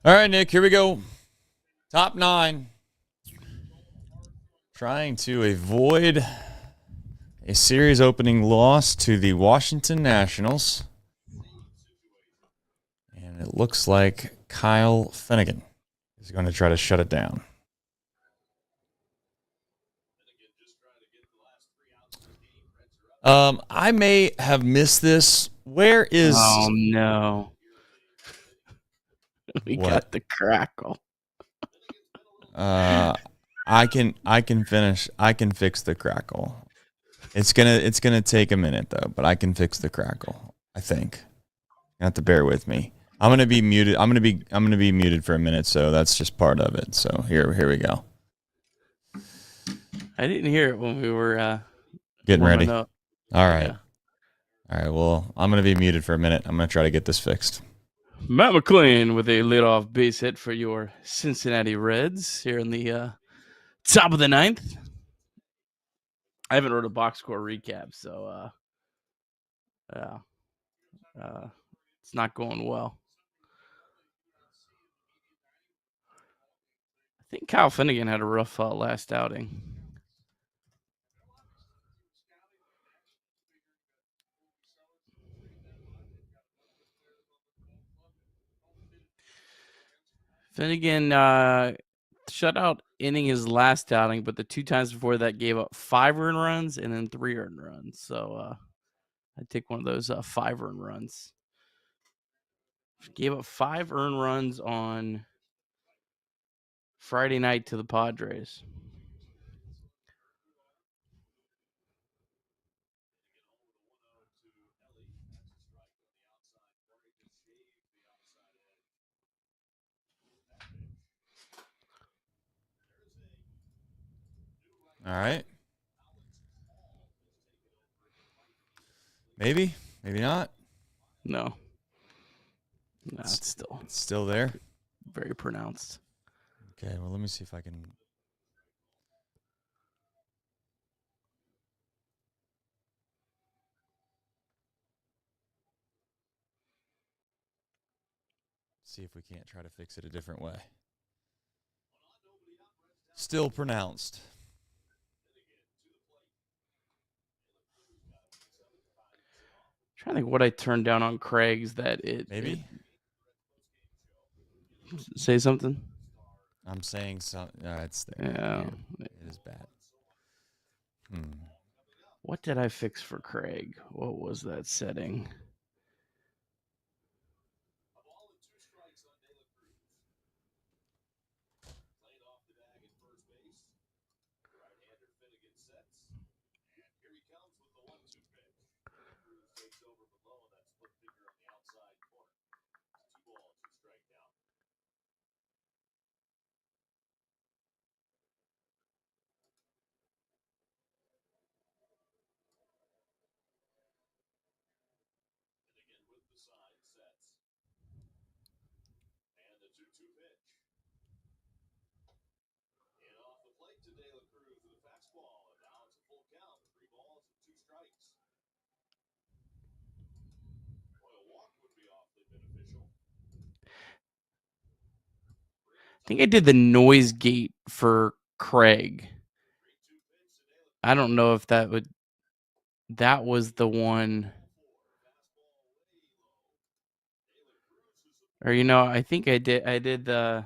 All right, Nick, here we go. Top 9. Trying to avoid a series opening loss to the Washington Nationals. And it looks like Kyle Finnegan is going to try to shut it down. I may have missed this. Where is... Oh, no. We What? got the crackle. I can fix the crackle. It's gonna take a minute though, but I can fix the crackle. I think. You have to bear with me. I'm gonna be muted. I'm gonna be muted for a minute, so that's just part of it. So here we go. I didn't hear it when we were Getting ready. up. All right. Yeah. All right. Well, I'm gonna be muted for a minute. I'm gonna try to get this fixed. Matt McLean with a leadoff base hit for your Cincinnati Reds here in the top of the 9th. I haven't wrote a box score recap, so it's not going well. I think Kyle Finnegan had a rough last outing. Finnegan shutout inning his last outing, but the 2 times before that gave up 5 earned runs and then 3 earned runs. So I'd take one of those 5 earned runs. Gave up 5 earned runs on Friday night to the Padres. All right. Maybe not. No, it's still there. Very pronounced. Okay, well, let me see if I can. See if we can't try to fix it a different way. Still pronounced. I'm trying to think what I turned down on Craig's that Maybe. Say something. I'm saying something. No, it's there. Yeah, it is bad. What did I fix for Craig? What was that setting? I think I did the noise gate for Craig. I don't know if that was the one. Or I think I did the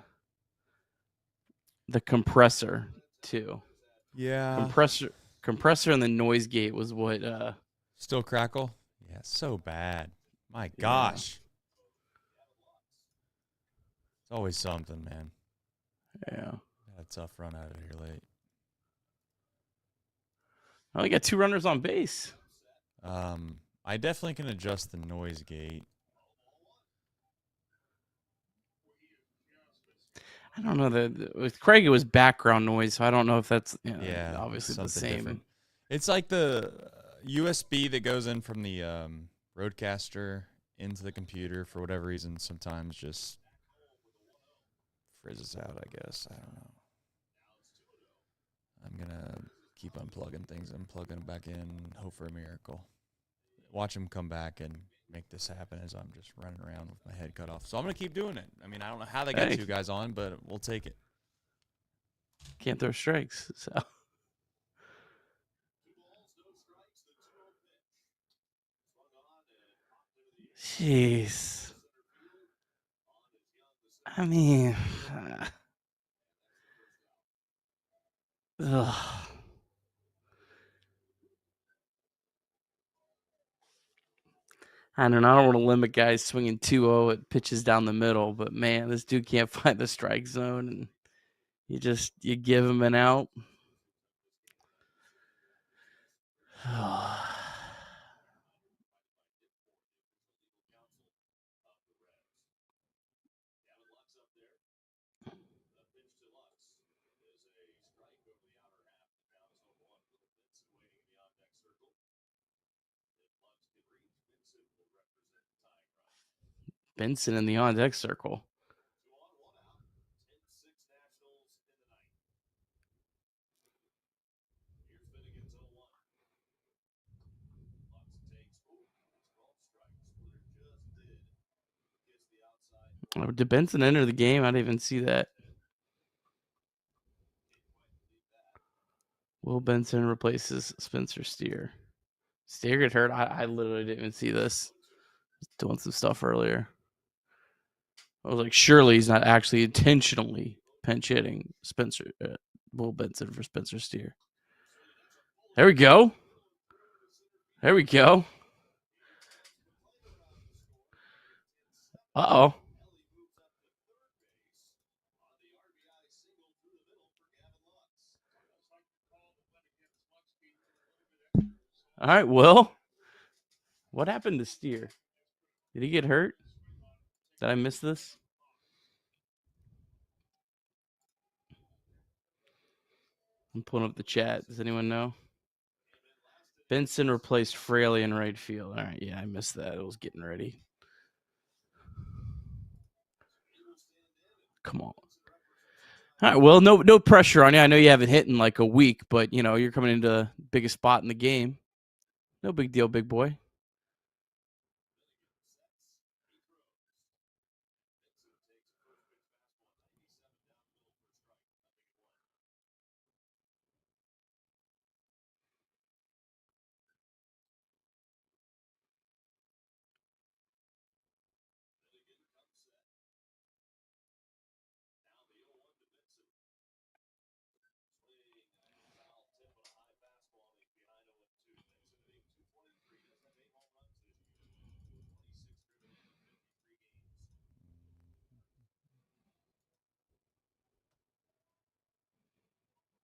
compressor too. Yeah. Compressor and the noise gate was what still crackle? Yeah, so bad. My gosh. It's always something, man. Yeah. Had a tough run out of here late. I only got 2 runners on base. I definitely can adjust the noise gate. I don't know with Craig it was background noise, so I don't know if that's obviously the same. Different. It's like the USB that goes in from the roadcaster into the computer for whatever reason. Sometimes just frizzes out. I guess I don't know. I'm gonna keep unplugging things and plugging them back in. Hope for a miracle. Watch them come back and make this happen as I'm just running around with my head cut off. So I'm going to keep doing it. I mean, I don't know how they got two guys on, but we'll take it. Can't throw strikes, so. Jeez. I mean, ugh. I don't want to limit guys swinging 2-0 at pitches down the middle, but man, this dude can't find the strike zone, and you give him an out. Benson in the on-deck circle. Oh, did Benson enter the game? I didn't even see that. Will Benson replaces Spencer Steer. Steer get hurt? I literally didn't even see this. Doing some stuff earlier. I was like, surely he's not actually intentionally pinch hitting Will Benson for Spencer Steer. There we go. Uh-oh. All right, Will. What happened to Steer? Did he get hurt? Did I miss this? I'm pulling up the chat. Does anyone know? Benson replaced Fraley in right field. All right, yeah, I missed that. I was getting ready. Come on. All right, well, no pressure on you. I know you haven't hit in like a week, but you're coming into the biggest spot in the game. No big deal, big boy.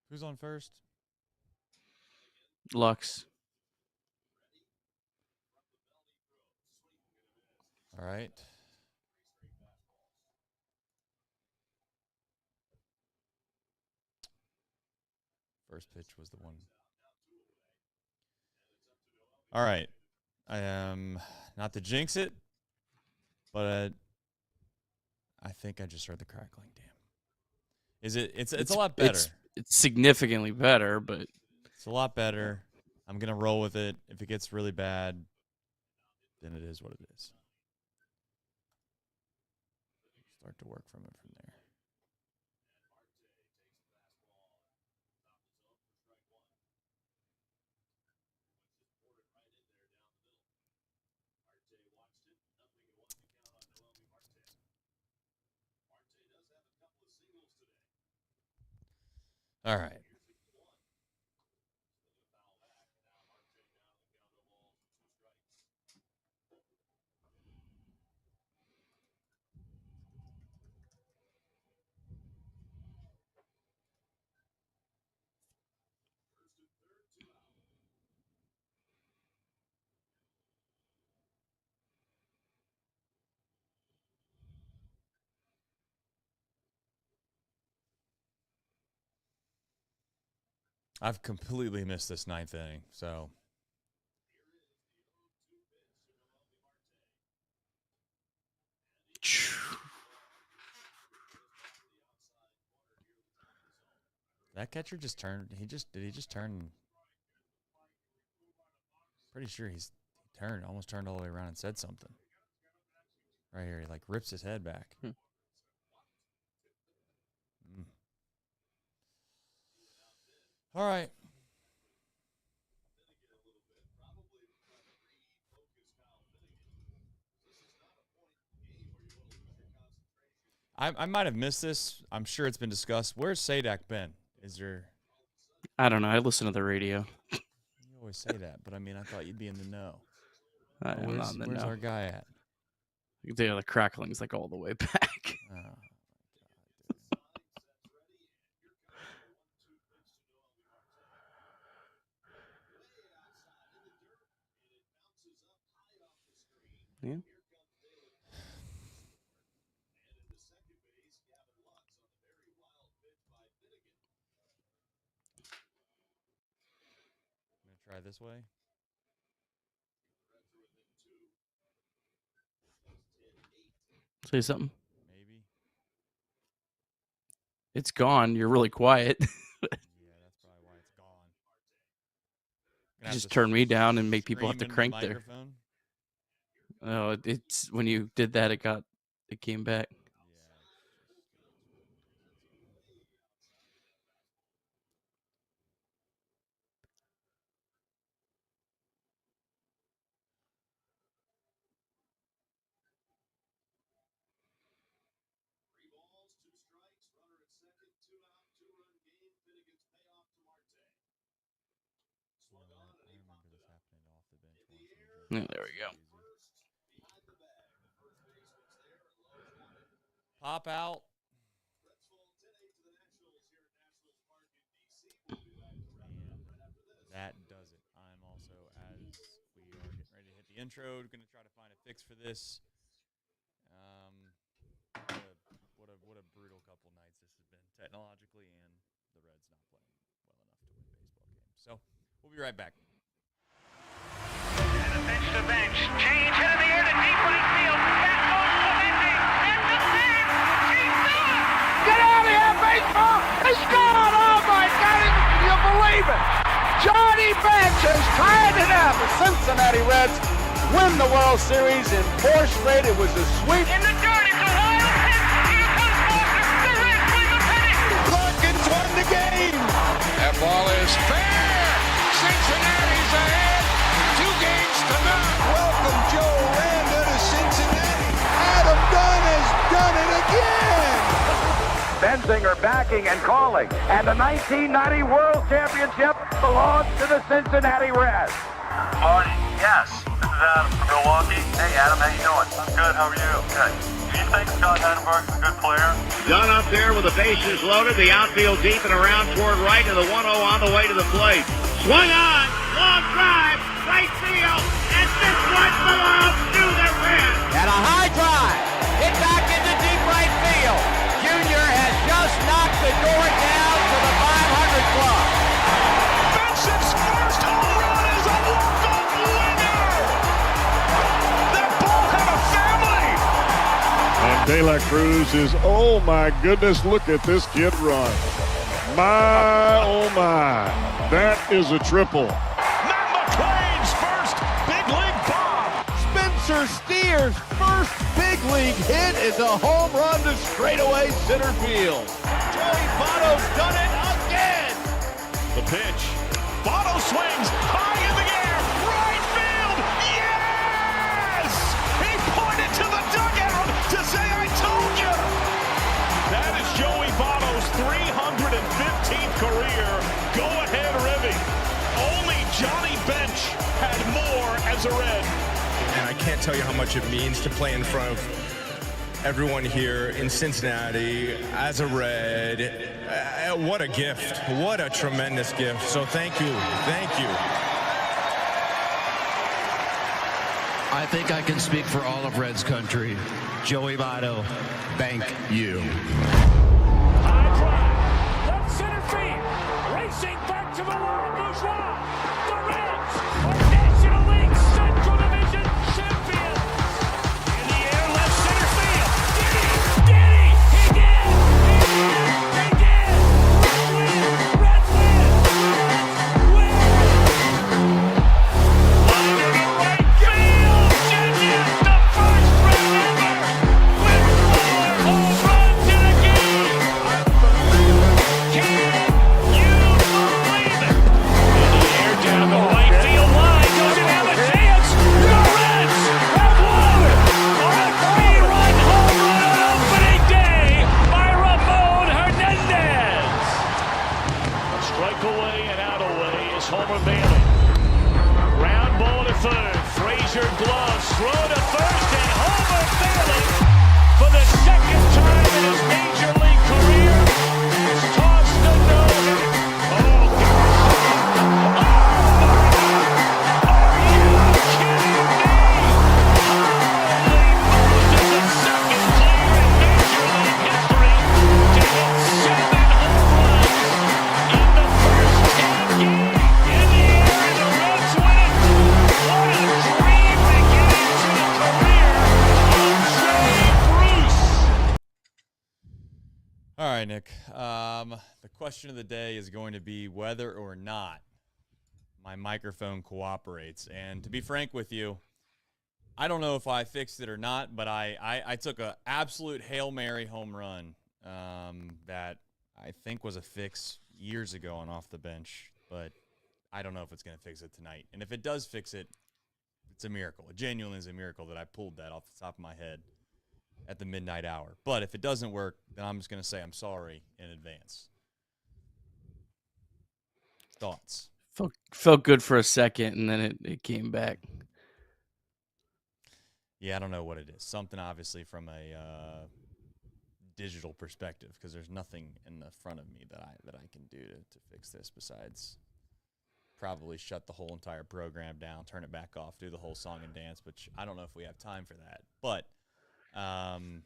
Who's on first? Lux. All right. First pitch was the one. All right. I am not to jinx it, but I think I just heard the crackling. Damn. Is it? It's a lot better. It's significantly better, but it's a lot better. I'm gonna roll with it. If it gets really bad, then it is what it is. Start to work from it from there. All right. I've completely missed this ninth inning, so. That catcher just turned. Did he just turn? Pretty sure he almost turned all the way around and said something. Right here, he like rips his head back. All right. I might have missed this. I'm sure it's been discussed. Where's Sadak been? Is there? I don't know. I listen to the radio. You always say that, but I mean, I thought you'd be in the know. I'm not in the where's know. our guy at? The crackling's like all the way back. Oh. Yeah. Try this way. Say something. Maybe. It's gone. You're really quiet. Yeah, that's probably why it's gone. Just turn me down and make people have to Scream crank into the their. microphone. Oh, it's when you did that, it came back. Yeah, there we go. Pop out. And that does it. I'm also, as we are getting ready to hit the intro, going to try to find a fix for this. What a brutal couple nights this has been technologically, and the Reds not playing well enough to win baseball games. So we'll be right back. And a bench to bench. Change in the air to deep right field. Back goes Clemente. That's the save. He's done. Get out of here, baseball. It's gone. Oh, my God. You believe it. Johnny Bench has tied it up. The Cincinnati Reds win the World Series in 4 straight. It was a sweep. In the dirt. It's a wild pitch. Here comes Bolster. The Reds win the pennant. Larkins won the game. That ball is fair. Cincinnati's ahead. 2 games to none. Welcome, Joe Randa to Cincinnati. Adam Dunn has done it again. Benzinger backing and calling. And the 1990 World Championship belongs to the Cincinnati Reds. Marty, yes. This is Adam from Milwaukee. Hey, Adam, how you doing? I'm good. How are you? Good. Do you think Scott Chatterbox is a good player? Dunn up there with the bases loaded. The outfield deep and around toward right. And the 1-0 on the way to the plate. Swung on. Long drive. Right field. And this one belongs to the Reds. And a high drive. Hit back into deep right field. Junior has just knocked the door down to the 500 club. Benson's first home run is a walk-off winner. That ball had a family. And De La Cruz is, oh my goodness, look at this kid run. My, oh my. That is a triple. Matt McClain's first big league bomb. Spencer Steer's first big league hit is a home run to straightaway center field. Joey Votto's done it again. The pitch. Votto swings high in the air. Right field. Yes! He pointed to the dugout to say, I told you. That is Joey Votto's 315th career go-ahead ribby. Only Johnny Bench had more as a Red. And I can't tell you how much it means to play in front of everyone here in Cincinnati as a Red. What a gift. What a tremendous gift. So thank you. Thank you. I think I can speak for all of Reds country. Joey Votto, thank you. High drive, left center field, racing back to the Laurel Bourgeois. The Reds are National League Central Division champions. In the air, left center field. Did he? He did! He did! Reds win! Reds win! Line to the right, It's Homer Bailey. Ground ball to third. Frazier gloves. Throw to first. And Homer Bailey, for the second time in his major league career, has tossed the no-hitter. Oh, God. Are you kidding me? Holy Moses, the second player in major league history to hit 7 home runs in the first 10 games. In the air, and the Reds win it. What a dream to get into the career of Jay Bruce. All right, Nick. The question of the day is going to be whether or not my microphone cooperates. And to be frank with you, I don't know if I fixed it or not, but I took an absolute Hail Mary home run that I think was a fix years ago on Off the Bench, but I don't know if it's going to fix it tonight. And if it does fix it, it's a miracle. It genuinely is a miracle that I pulled that off the top of my head at the midnight hour. But if it doesn't work, then I'm just going to say I'm sorry in advance. Thoughts? Felt good for a second, and then it came back. Yeah, I don't know what it is. Something obviously from a digital perspective, because there's nothing in the front of me that I can do to fix this besides probably shut the whole entire program down, turn it back off, do the whole song and dance, which I don't know if we have time for that. But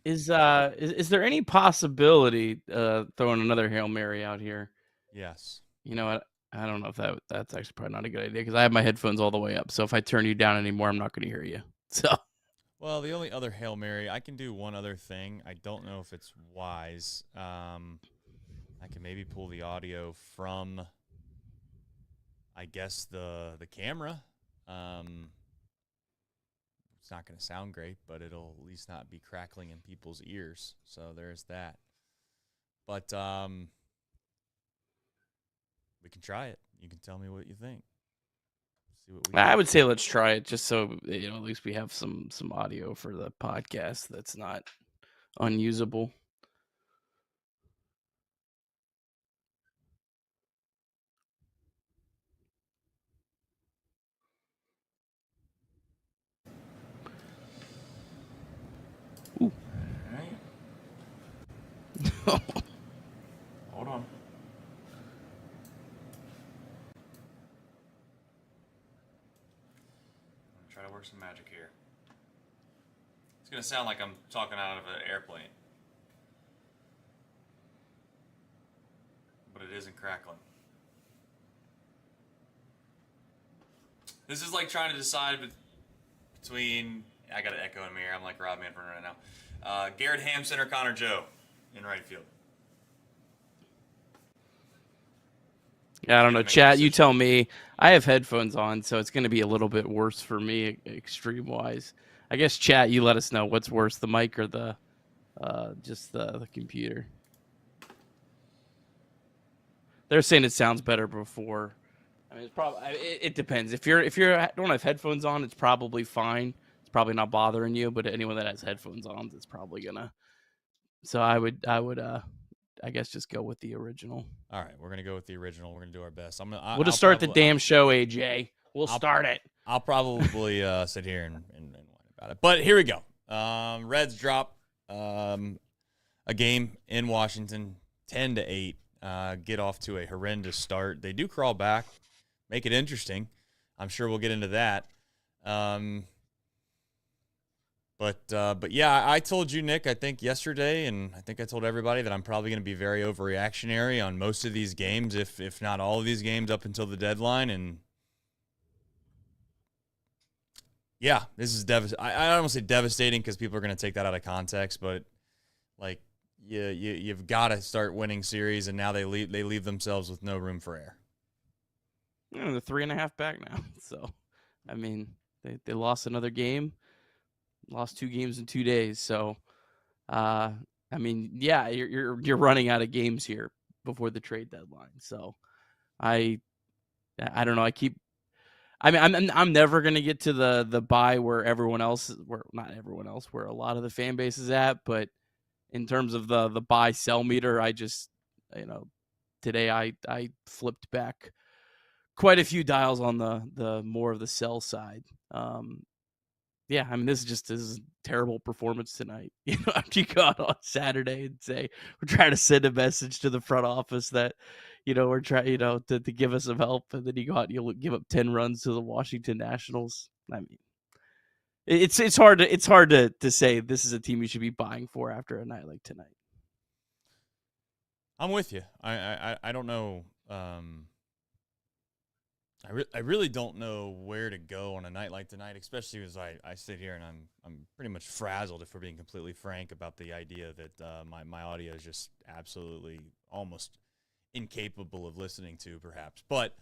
is there any possibility throwing another Hail Mary out here? Yes. You know what? I don't know if that's actually probably not a good idea because I have my headphones all the way up. So if I turn you down anymore, I'm not going to hear you. So. Well, the only other Hail Mary, I can do one other thing. I don't know if it's wise. I can maybe pull the audio from, I guess, the camera. It's not going to sound great, but it'll at least not be crackling in people's ears. So there's that. But we can try it. You can tell me what you think. See what we I would say let's try it just so at least we have some audio for the podcast that's not unusable. Ooh. All right. Hold on. Try to work some magic here. It's going to sound like I'm talking out of an airplane. But it isn't crackling. This is like trying to decide between... I got an echo in my ear. I'm like Rob Manfred right now. Garrett Hampson or Connor Joe in right field. Yeah, I don't know. Chat, you tell me. I have headphones on, so it's going to be a little bit worse for me, extreme-wise. I guess, chat, you let us know what's worse, the mic or the just the computer. They're saying it sounds better before. I mean, it's probably it depends. If you don't have headphones on, it's probably fine. It's probably not bothering you. But anyone that has headphones on, it's probably gonna. So I would I guess just go with the original. All right, we're gonna go with the original. We're gonna do our best. We'll just start the damn show, AJ. We'll start it. I'll probably sit here and whine about it. But here we go. Reds drop a game in Washington, 10-8. Get off to a horrendous start. They do crawl back, make it interesting. I'm sure we'll get into that. But yeah, I told you, Nick, I think yesterday, and I think I told everybody that I'm probably going to be very overreactionary on most of these games, if not all of these games up until the deadline. And yeah, this is devastating. I don't want to say devastating because people are going to take that out of context, but like you've got to start winning series, and now they leave themselves with no room for error. Yeah, they're 3.5 back now. So, I mean, they lost another game. Lost 2 games in 2 days, so I mean, yeah, you're running out of games here before the trade deadline. So I don't know. I'm never gonna get to the buy where everyone else, where not everyone else, where a lot of the fan base is at. But in terms of the buy sell meter, I just today I flipped back quite a few dials on the more of the sell side. Yeah, I mean, this is a terrible performance tonight. After you go out on Saturday and say we're trying to send a message to the front office that, we're trying, to give us some help, and then you go out and you give up 10 runs to the Washington Nationals. I mean, it's hard to say this is a team you should be buying for after a night like tonight. I'm with you. I don't know. I really don't know where to go on a night like tonight, especially as I sit here and I'm pretty much frazzled, if we're being completely frank, about the idea that my audio is just absolutely almost incapable of listening to, perhaps. But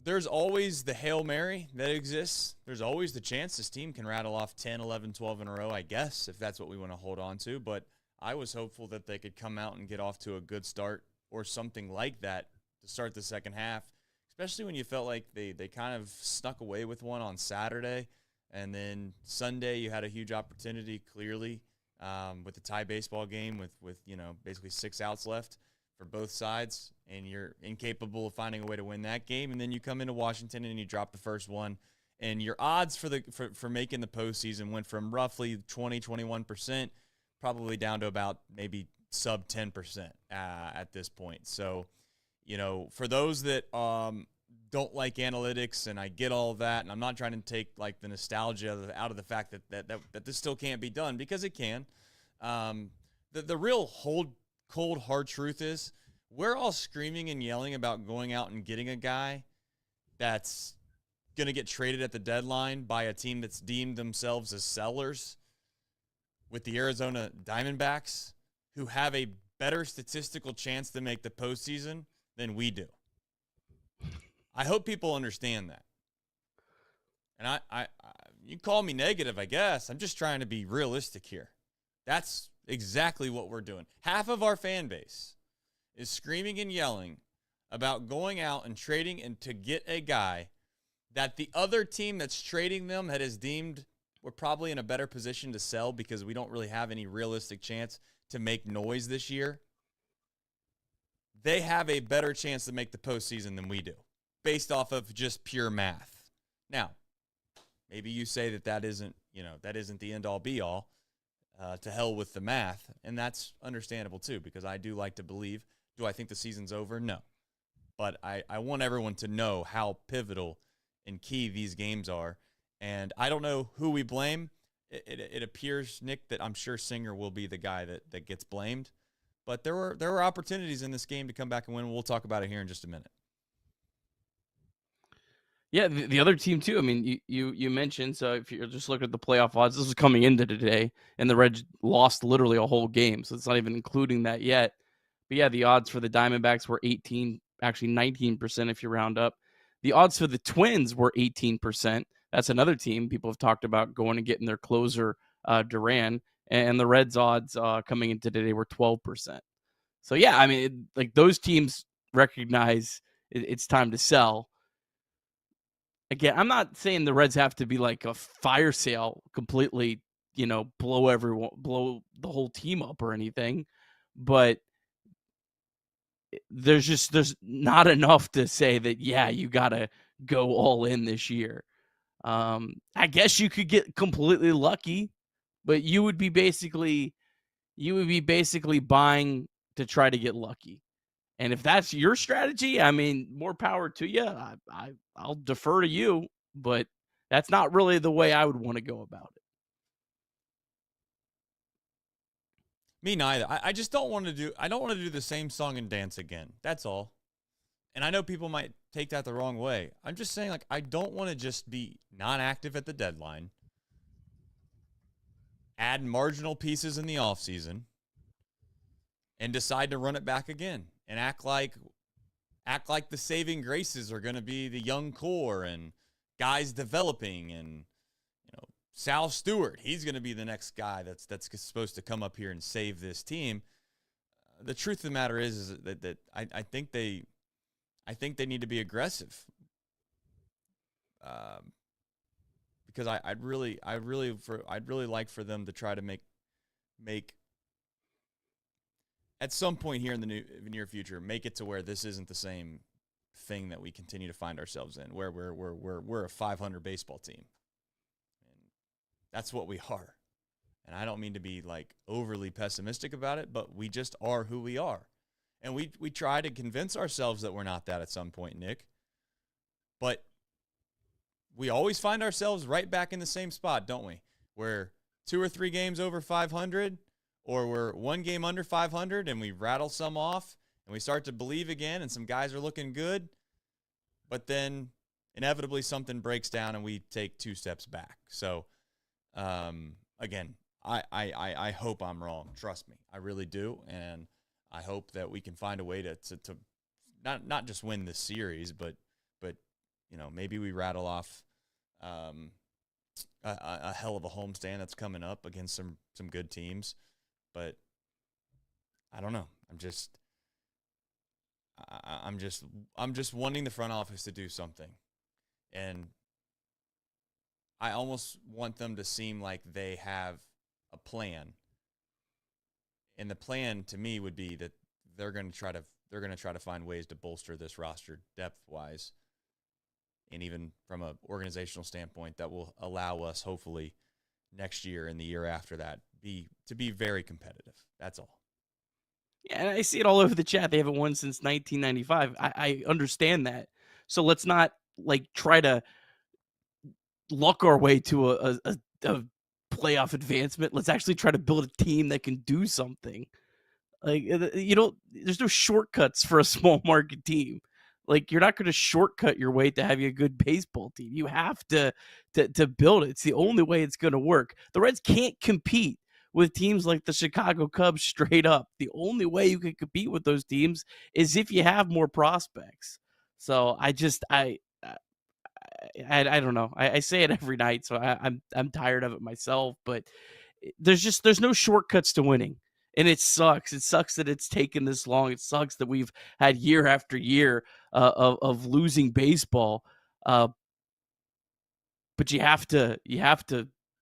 there's always the Hail Mary that exists. There's always the chance this team can rattle off 10, 11, 12 in a row, I guess, if that's what we want to hold on to. But I was hopeful that they could come out and get off to a good start or something like that to start the second half, especially when you felt like they kind of snuck away with one on Saturday. And then Sunday you had a huge opportunity, clearly, with the tie baseball game with basically 6 outs left for both sides, and you're incapable of finding a way to win that game. And then you come into Washington and you drop the first one, and your odds for making the postseason went from roughly 20-21%, probably down to about maybe sub 10% at this point. So, for those that don't like analytics, and I get all of that, and I'm not trying to take like the nostalgia out of the fact that this still can't be done, because it can. The real cold, hard truth is we're all screaming and yelling about going out and getting a guy that's going to get traded at the deadline by a team that's deemed themselves as sellers, with the Arizona Diamondbacks, who have a better statistical chance to make the postseason than we do. I hope people understand that. And I you call me negative, I guess. I'm just trying to be realistic here. That's exactly what we're doing. Half of our fan base is screaming and yelling about going out and trading and to get a guy that the other team that's trading them has deemed we're probably in a better position to sell, because we don't really have any realistic chance to make noise this year. They have a better chance to make the postseason than we do, based off of just pure math. Now, maybe you say that isn't the end all be all. To hell with the math, and that's understandable too, because I do like to believe. Do I think the season's over? No. But I want everyone to know how pivotal and key these games are. And I don't know who we blame. It appears, Nick, that I'm sure Singer will be the guy that gets blamed. But there were opportunities in this game to come back and win. We'll talk about it here in just a minute. Yeah, the other team too. I mean, you mentioned, so if you're just looking at the playoff odds, this was coming into today, and the Reds lost literally a whole game, so it's not even including that yet. But yeah, the odds for the Diamondbacks were 18, actually 19% if you round up. The odds for the Twins were 18%. That's another team people have talked about going and getting their closer, Duran, and the Reds odds coming into today were 12%. So yeah, I mean, like those teams recognize it's time to sell. Again, I'm not saying the Reds have to be like a fire sale, completely, blow the whole team up or anything, but there's not enough to say that, yeah, you got to go all in this year. I guess you could get completely lucky, but you would be basically buying to try to get lucky. And if that's your strategy, I mean, more power to you. I'll defer to you, but that's not really the way I would want to go about it. Me neither. I just don't want to do the same song and dance again. That's all. And I know people might take that the wrong way. I'm just saying, like, I don't want to just be non-active at the deadline, add marginal pieces in the offseason, and decide to run it back again and act like the saving graces are going to be the young core and guys developing, and Sal Stewart, he's going to be the next guy that's supposed to come up here and save this team. The truth of the matter is that I think they need to be aggressive, because I'd really like for them to try to make at some point here in the near future, make it to where this isn't the same thing that we continue to find ourselves in, where we're a 500 baseball team. And that's what we are. And I don't mean to be like overly pessimistic about it, but we just are who we are. And we try to convince ourselves that we're not that at some point, Nick. But we always find ourselves right back in the same spot, don't we? We're 2 or 3 games over 500, or we're 1 game under 500, and we rattle some off, and we start to believe again, and some guys are looking good. But then inevitably something breaks down, and we take 2 steps back. So, again, I hope I'm wrong. Trust me, I really do, and I hope that we can find a way to not just win this series, but maybe we rattle off a hell of a homestand that's coming up against some good teams. But I don't know. I'm just wanting the front office to do something, and I almost want them to seem like they have a plan. And the plan to me would be that they're going to try to find ways to bolster this roster depth-wise, and even from an organizational standpoint that will allow us, hopefully, next year and the year after that, to be very competitive. That's all. Yeah, and I see it all over the chat. They haven't won since 1995. I understand that. So let's not try to luck our way to a playoff advancement. Let's actually try to build a team that can do something. There's no shortcuts for a small market team. You're not going to shortcut your way to having a good baseball team. You have to build it. It's the only way it's going to work. The Reds can't compete with teams like the Chicago Cubs straight up. The only way you can compete with those teams is if you have more prospects. So I don't know. I say it every night, so I'm tired of it myself. But there's no shortcuts to winning, and it sucks. It sucks that it's taken this long. It sucks that we've had year after year of losing baseball. But you have to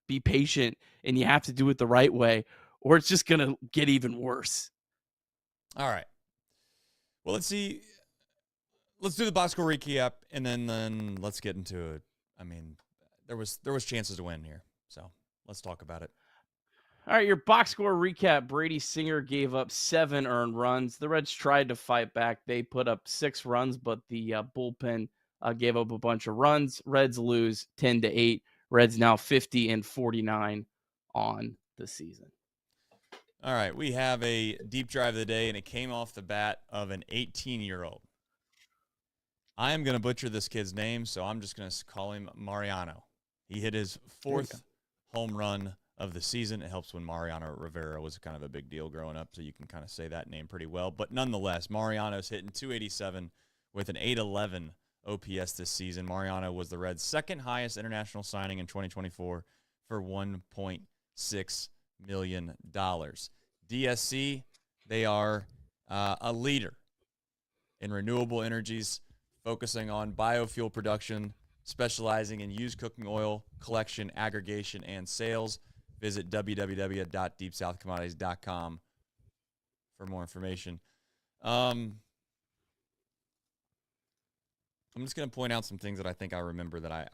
be patient, and you have to do it the right way, or it's just gonna get even worse. All right. Well, let's see. Let's do the box score recap, and then let's get into it. I mean, there was chances to win here, so let's talk about it. All right, your box score recap. Brady Singer gave up 7 earned runs. The Reds tried to fight back. They put up 6 runs, but the bullpen gave up a bunch of runs. Reds lose 10-8. Reds now 50-49 on the season. All right, we have a deep drive of the day, and it came off the bat of an 18-year-old. I am going to butcher this kid's name, so I'm just going to call him Mariano. He hit his 4th home run of the season. It helps when Mariano Rivera was kind of a big deal growing up, so you can kind of say that name pretty well. But nonetheless, Mariano's hitting .287 with an .811 OPS this season. Mariano was the Reds' second highest international signing in 2024 for $1.6 million. DSC, they are a leader in renewable energies, focusing on biofuel production, specializing in used cooking oil collection, aggregation, and sales. Visit www.deepsouthcommodities.com for more information. I'm just going to point out some things that I think I remember that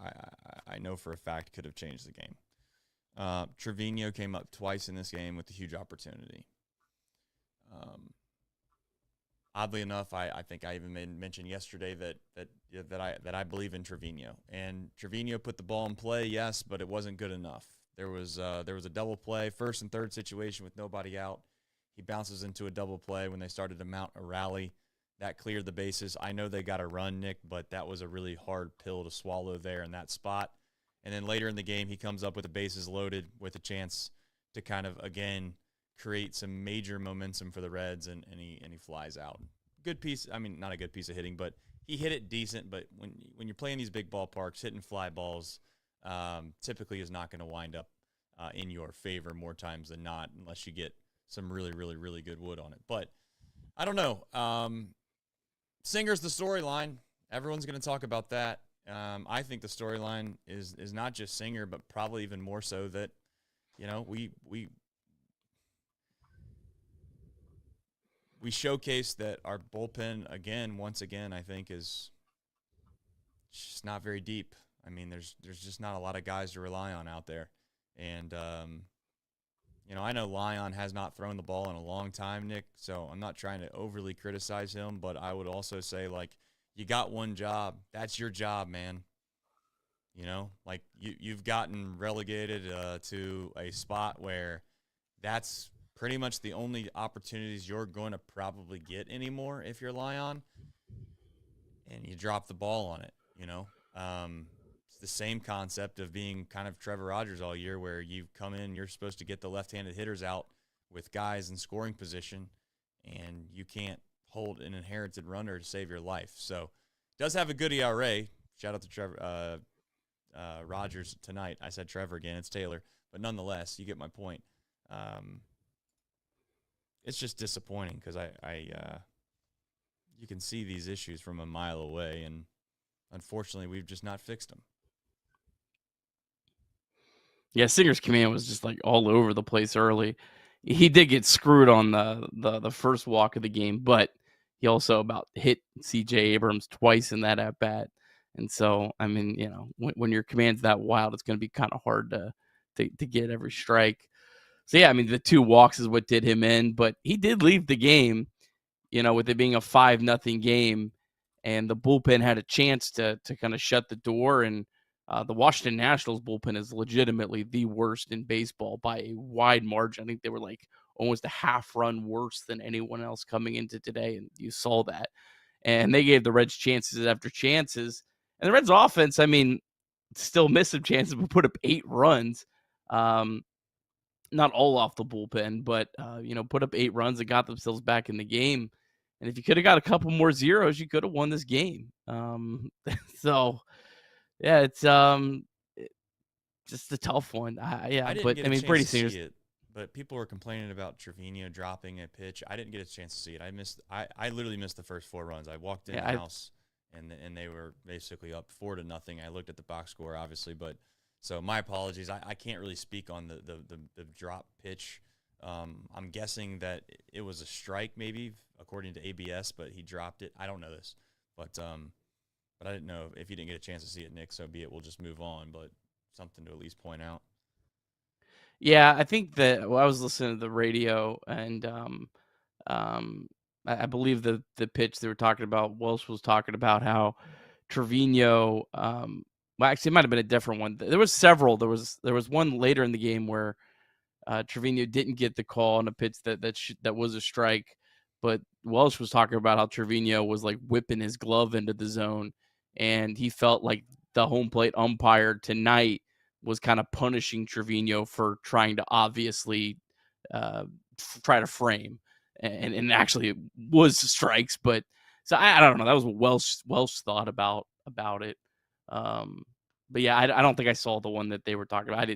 I know for a fact could have changed the game. Trevino came up twice in this game with a huge opportunity. Oddly enough, I think I even mentioned yesterday that I believe in Trevino. And Trevino put the ball in play, yes, but it wasn't good enough. There was a double play, 1st and 3rd situation with nobody out. He bounces into a double play when they started to mount a rally. That cleared the bases. I know they got a run, Nick, but that was a really hard pill to swallow there in that spot. And then later in the game, he comes up with the bases loaded with a chance to kind of, again, create some major momentum for the Reds, and he flies out. Good piece. I mean, not a good piece of hitting, but he hit it decent. But when you're playing these big ballparks, hitting fly balls typically is not going to wind up in your favor more times than not, unless you get some really, really, really good wood on it. But I don't know. Singer's the storyline. Everyone's going to talk about that. I think the storyline is not just Singer, but probably even more so that, we showcased that our bullpen once again, I think is just not very deep. I mean, there's just not a lot of guys to rely on out there. And, I know Lyon has not thrown the ball in a long time, Nick, so I'm not trying to overly criticize him, but I would also say, you got one job. That's your job, man. You've gotten relegated to a spot where that's pretty much the only opportunities you're going to probably get anymore if you're Lyon, and you drop the ball on it, It's the same concept of being kind of Trevor Rogers all year, where you come in, you're supposed to get the left-handed hitters out with guys in scoring position, and you can't hold an inherited runner to save your life. So does have a good ERA. Shout out to Trevor Rogers tonight. I said Trevor again. It's Taylor. But nonetheless, you get my point. It's just disappointing because you can see these issues from a mile away, and unfortunately, we've just not fixed them. Yeah, Singer's command was just all over the place early. He did get screwed on the first walk of the game, but he also about hit C.J. Abrams twice in that at bat. And so, I mean, when your command's that wild, it's going to be kind of hard to get every strike. So yeah, I mean, the 2 walks is what did him in, but he did leave the game, with it being a 5-0 game, and the bullpen had a chance to kind of shut the door. And the Washington Nationals bullpen is legitimately the worst in baseball by a wide margin. I think they were almost a half run worse than anyone else coming into today, and you saw that. And they gave the Reds chances after chances. And the Reds offense, I mean, still missed some chances, but put up 8 runs. Not all off the bullpen, but, put up 8 runs and got themselves back in the game. And if you could have got a couple more zeros, you could have won this game. So, yeah, it's just a tough one. Brady Singer's. But people were complaining about Trevino dropping a pitch. I didn't get a chance to see it. I literally missed the first 4 runs. I walked in the house, and they were basically up 4-0. I looked at the box score, obviously, but so my apologies. I can't really speak on the drop pitch. I'm guessing that it was a strike, maybe according to ABS, but he dropped it. I don't know this, but I didn't know if you didn't get a chance to see it, Nick. So be it. We'll just move on. But something to at least point out. Yeah, I think that I was listening to the radio, and I believe the pitch they were talking about, Welsh was talking about how Trevino. Well, actually, it might have been a different one. There was several. There was one later in the game where Trevino didn't get the call on a pitch that was a strike, but Welsh was talking about how Trevino was whipping his glove into the zone, and he felt like the home plate umpire tonight was kind of punishing Trevino for trying to obviously try to frame, and actually it was strikes. But so I don't know. That was what Welsh thought about it. But yeah, I don't think I saw the one that they were talking about.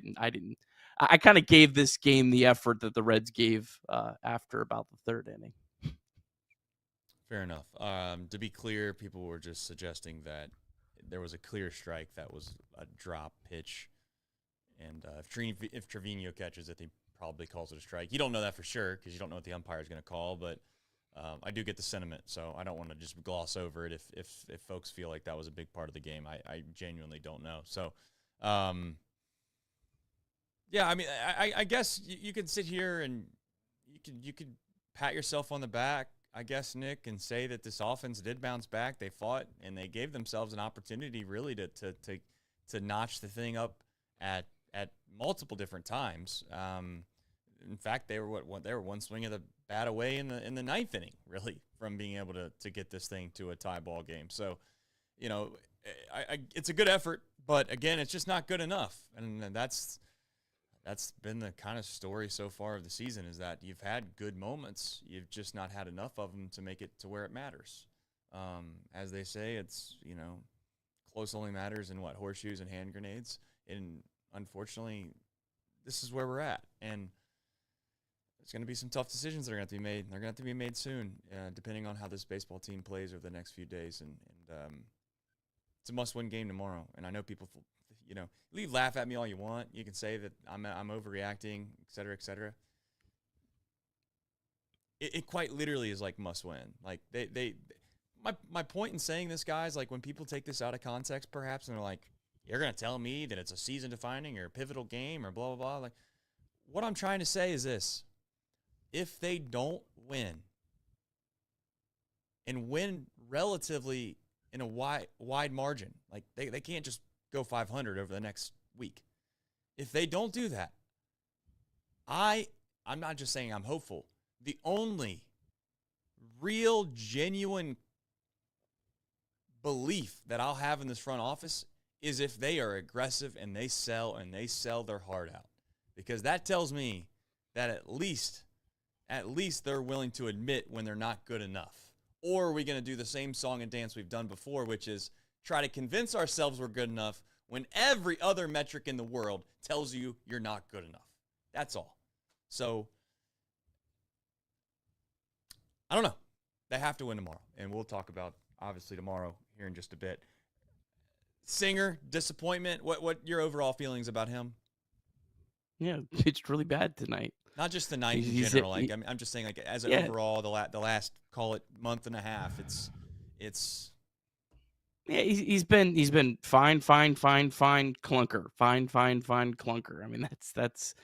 I kind of gave this game the effort that the Reds gave after about the 3rd inning. Fair enough. To be clear, people were just suggesting that there was a clear strike that was a drop pitch. And if Trevino catches it, he probably calls it a strike. You don't know that for sure because you don't know what the umpire is going to call, but I do get the sentiment, so I don't want to just gloss over it if folks feel like that was a big part of the game. I genuinely don't know. So, yeah, I mean, I guess you could sit here and you could pat yourself on the back, I guess, Nick, and say that this offense did bounce back. They fought, and they gave themselves an opportunity really to notch the thing up at multiple different times. In fact, they were one swing of the bat away in the 9th inning, really, from being able to get this thing to a tie ball game. So, it's a good effort, but again, it's just not good enough, and that's been the kind of story so far of the season, is that you've had good moments, you've just not had enough of them to make it to where it matters. As they say, it's close only matters in horseshoes and hand grenades, and unfortunately, this is where we're at, and there's going to be some tough decisions that are going to have to be made. They're going to have to be made soon, depending on how this baseball team plays over the next few days. And it's a must-win game tomorrow. And I know people, laugh at me all you want. You can say that I'm overreacting, et cetera, et cetera. it quite literally is like must win. Like my point in saying this, guys, like when people take this out of context, perhaps, and they're like, you're gonna tell me that it's a season defining or a pivotal game or blah blah blah. Like, what I'm trying to say is this: if they don't win, and win relatively in a wide margin, like they can't just go 500 over the next week. If they don't do that, I'm not just saying I'm hopeful. The only real, genuine belief that I'll have in this front office is if they are aggressive and they sell their heart out. Because that tells me that at least they're willing to admit when they're not good enough. Or are we going to do the same song and dance we've done before, which is try to convince ourselves we're good enough when every other metric in the world tells you you're not good enough? That's all. So, I don't know. They have to win tomorrow, and we'll talk about, obviously, tomorrow here in just a bit. Singer, disappointment. What your overall feelings about him? Yeah, pitched really bad tonight. Not just the night in general. I'm just saying, like, as an overall, the last, call it, month and a half, it's. Yeah, he's been fine, clunker. Fine, clunker. I mean, that's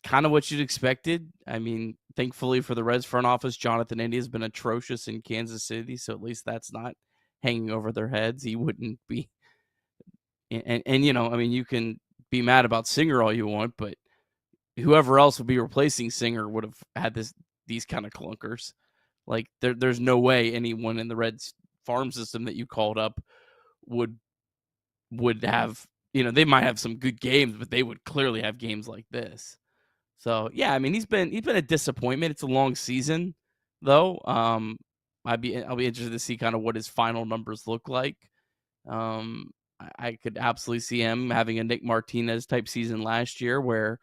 kind of what you'd expected. I mean, thankfully for the Reds front office, Jonathan India has been atrocious in Kansas City, so at least that's not hanging over their heads. He wouldn't be. And you know, I mean, you can be mad about Singer all you want, but whoever else would be replacing Singer would have had these kind of clunkers. Like there's no way anyone in the Reds farm system that you called up would have, you know, they might have some good games, but they would clearly have games like this. So yeah, I mean, he's been a disappointment. It's a long season though. I'll be interested to see kind of what his final numbers look like. I could absolutely see him having a Nick Martinez type season last year, where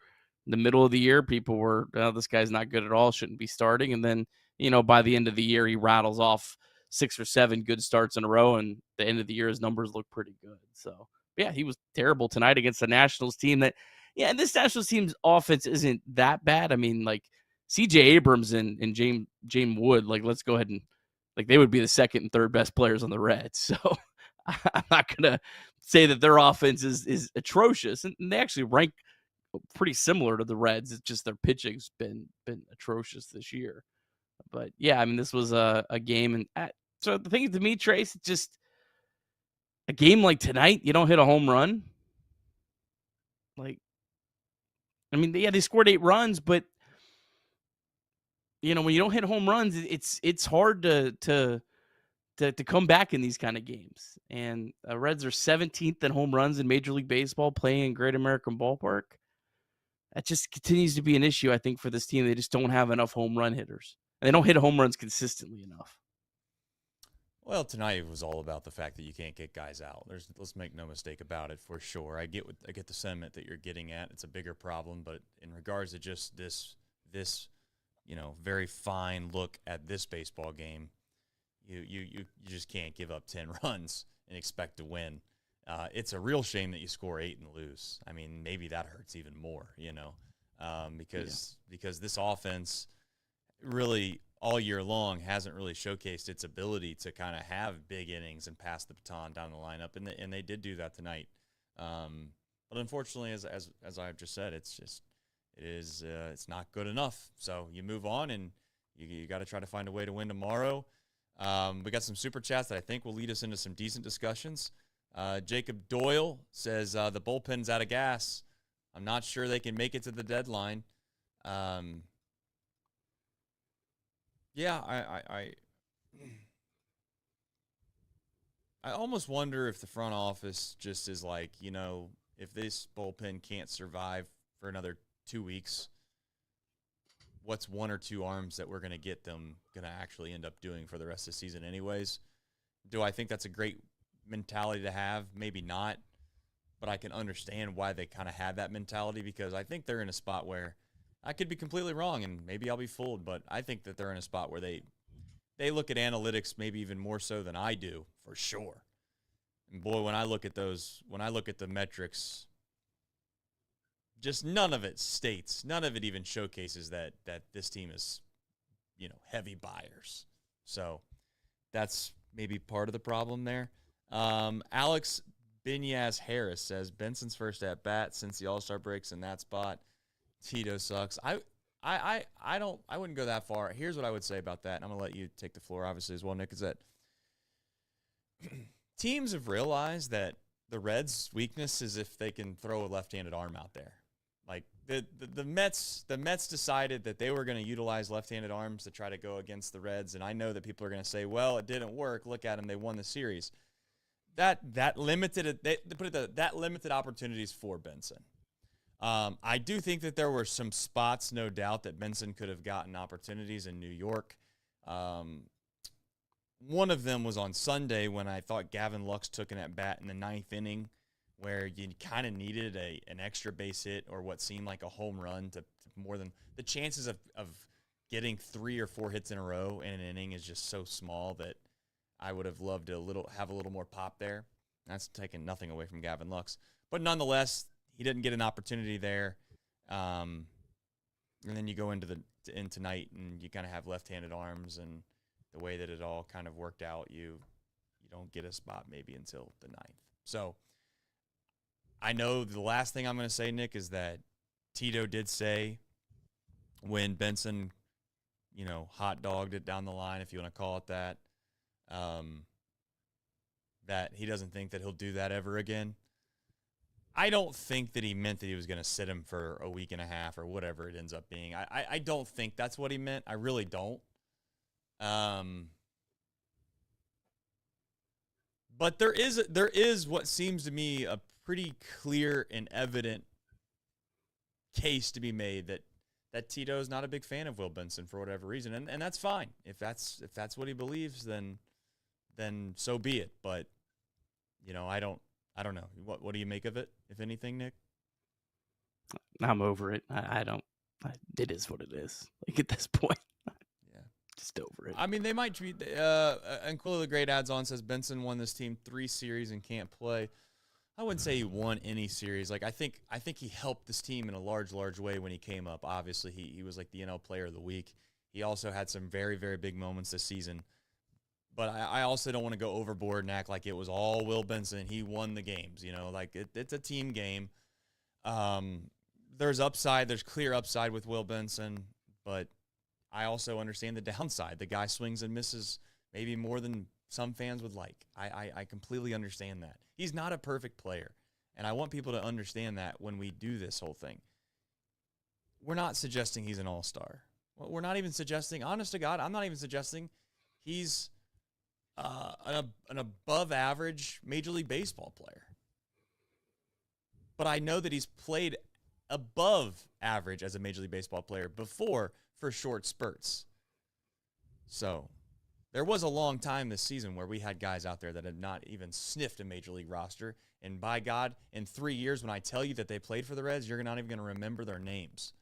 in the middle of the year people were, oh, this guy's not good at all, shouldn't be starting, and then, you know, by the end of the year he rattles off 6 or 7 good starts in a row, and the end of the year his numbers look pretty good. So yeah, he was terrible tonight against the Nationals team that, yeah, and this Nationals team's offense isn't that bad. I mean, like CJ Abrams and James Wood, like, let's go ahead and, like, they would be the second and third best players on the Reds. So I'm not going to say that their offense is atrocious, and they actually rank pretty similar to the Reds. It's just their pitching's been atrocious this year. But yeah, I mean, this was a game, and so the thing to me, Trace, it's just a game like tonight, you don't hit a home run. Like, I mean, yeah, they scored 8 runs, but you know, when you don't hit home runs, it's hard to come back in these kind of games. And the Reds are 17th in home runs in Major League Baseball, playing in Great American Ballpark. That just continues to be an issue, I think, for this team. They just don't have enough home run hitters. And they don't hit home runs consistently enough. Well, tonight was all about the fact that you can't get guys out. Let's make no mistake about it, for sure. I get the sentiment that you're getting at. It's a bigger problem, but in regards to just this, you know, very fine look at this baseball game, you just can't give up 10 runs and expect to win. It's a real shame that you score 8 and lose. I mean, maybe that hurts even more, you know, because this offense really all year long hasn't really showcased its ability to kind of have big innings and pass the baton down the lineup, and they did do that tonight. But unfortunately, as I've just said, it's not good enough. So you move on, and you got to try to find a way to win tomorrow. We got some super chats that I think will lead us into some decent discussions. Jacob Doyle says the bullpen's out of gas. I'm not sure they can make it to the deadline. Yeah, I almost wonder if the front office just is like, you know, if this bullpen can't survive for another 2 weeks, what's 1 or 2 arms that we're going to get them going to actually end up doing for the rest of the season anyways? Do I think that's a great mentality to have? Maybe not, but I can understand why they kind of have that mentality, because I think they're in a spot where, I could be completely wrong, and maybe I'll be fooled, but I think that they're in a spot where they look at analytics maybe even more so than I do, for sure. And boy, when I look at the metrics, just none of it even showcases that this team is heavy buyers. So that's maybe part of the problem there. Alex Binyaz Harris says Benson's first at bat since the All-Star breaks in that spot. Tito sucks. I wouldn't go that far. Here's what I would say about that. And I'm gonna let you take the floor, obviously, as well, Nick. Is that teams have realized that the Reds' weakness is if they can throw a left-handed arm out there. Like the Mets decided that they were going to utilize left-handed arms to try to go against the Reds, and I know that people are going to say, "Well, it didn't work. Look at them; they won the series." That limited opportunities for Benson. I do think that there were some spots, no doubt, that Benson could have gotten opportunities in New York. One of them was on Sunday when I thought Gavin Lux took an at-bat in the 9th inning where you kind of needed an extra base hit or what seemed like a home run to more than – the chances of getting 3 or 4 hits in a row in an inning is just so small that I would have loved to have a little more pop there. That's taking nothing away from Gavin Lux. But nonetheless, he didn't get an opportunity there. And then you go into tonight and you kind of have left-handed arms, and the way that it all kind of worked out, you don't get a spot maybe until the 9th. So I know the last thing I'm going to say, Nick, is that Tito did say when Benson, hot dogged it down the line, if you want to call it that, that he doesn't think that he'll do that ever again. I don't think that he meant that he was going to sit him for a week and a half or whatever it ends up being. I don't think that's what he meant. I really don't. But there is what seems to me a pretty clear and evident case to be made that Tito is not a big fan of Will Benson for whatever reason, and that's fine. If that's what he believes, then so be it. But I don't know. What do you make of it, if anything, Nick? I'm over it. It is what it is. Like at this point. Yeah. Just over it. I mean, they might treat and Quilla the Great adds on, says Benson won this team 3 series and can't play. I wouldn't say he won any series. Like I think he helped this team in a large way when he came up. Obviously, he was like the NL Player of the Week. He also had some very, very big moments this season. But I also don't want to go overboard and act like it was all Will Benson. He won the games, like it's a team game. There's upside. There's clear upside with Will Benson, but I also understand the downside. The guy swings and misses maybe more than some fans would like. I completely understand that. He's not a perfect player, and I want people to understand that when we do this whole thing. We're not suggesting he's an all-star. We're not even suggesting, honest to God, I'm not even suggesting he's an above-average Major League Baseball player. But I know that he's played above average as a Major League Baseball player before for short spurts. So there was a long time this season where we had guys out there that had not even sniffed a Major League roster. And by God, in 3 years, when I tell you that they played for the Reds, you're not even going to remember their names.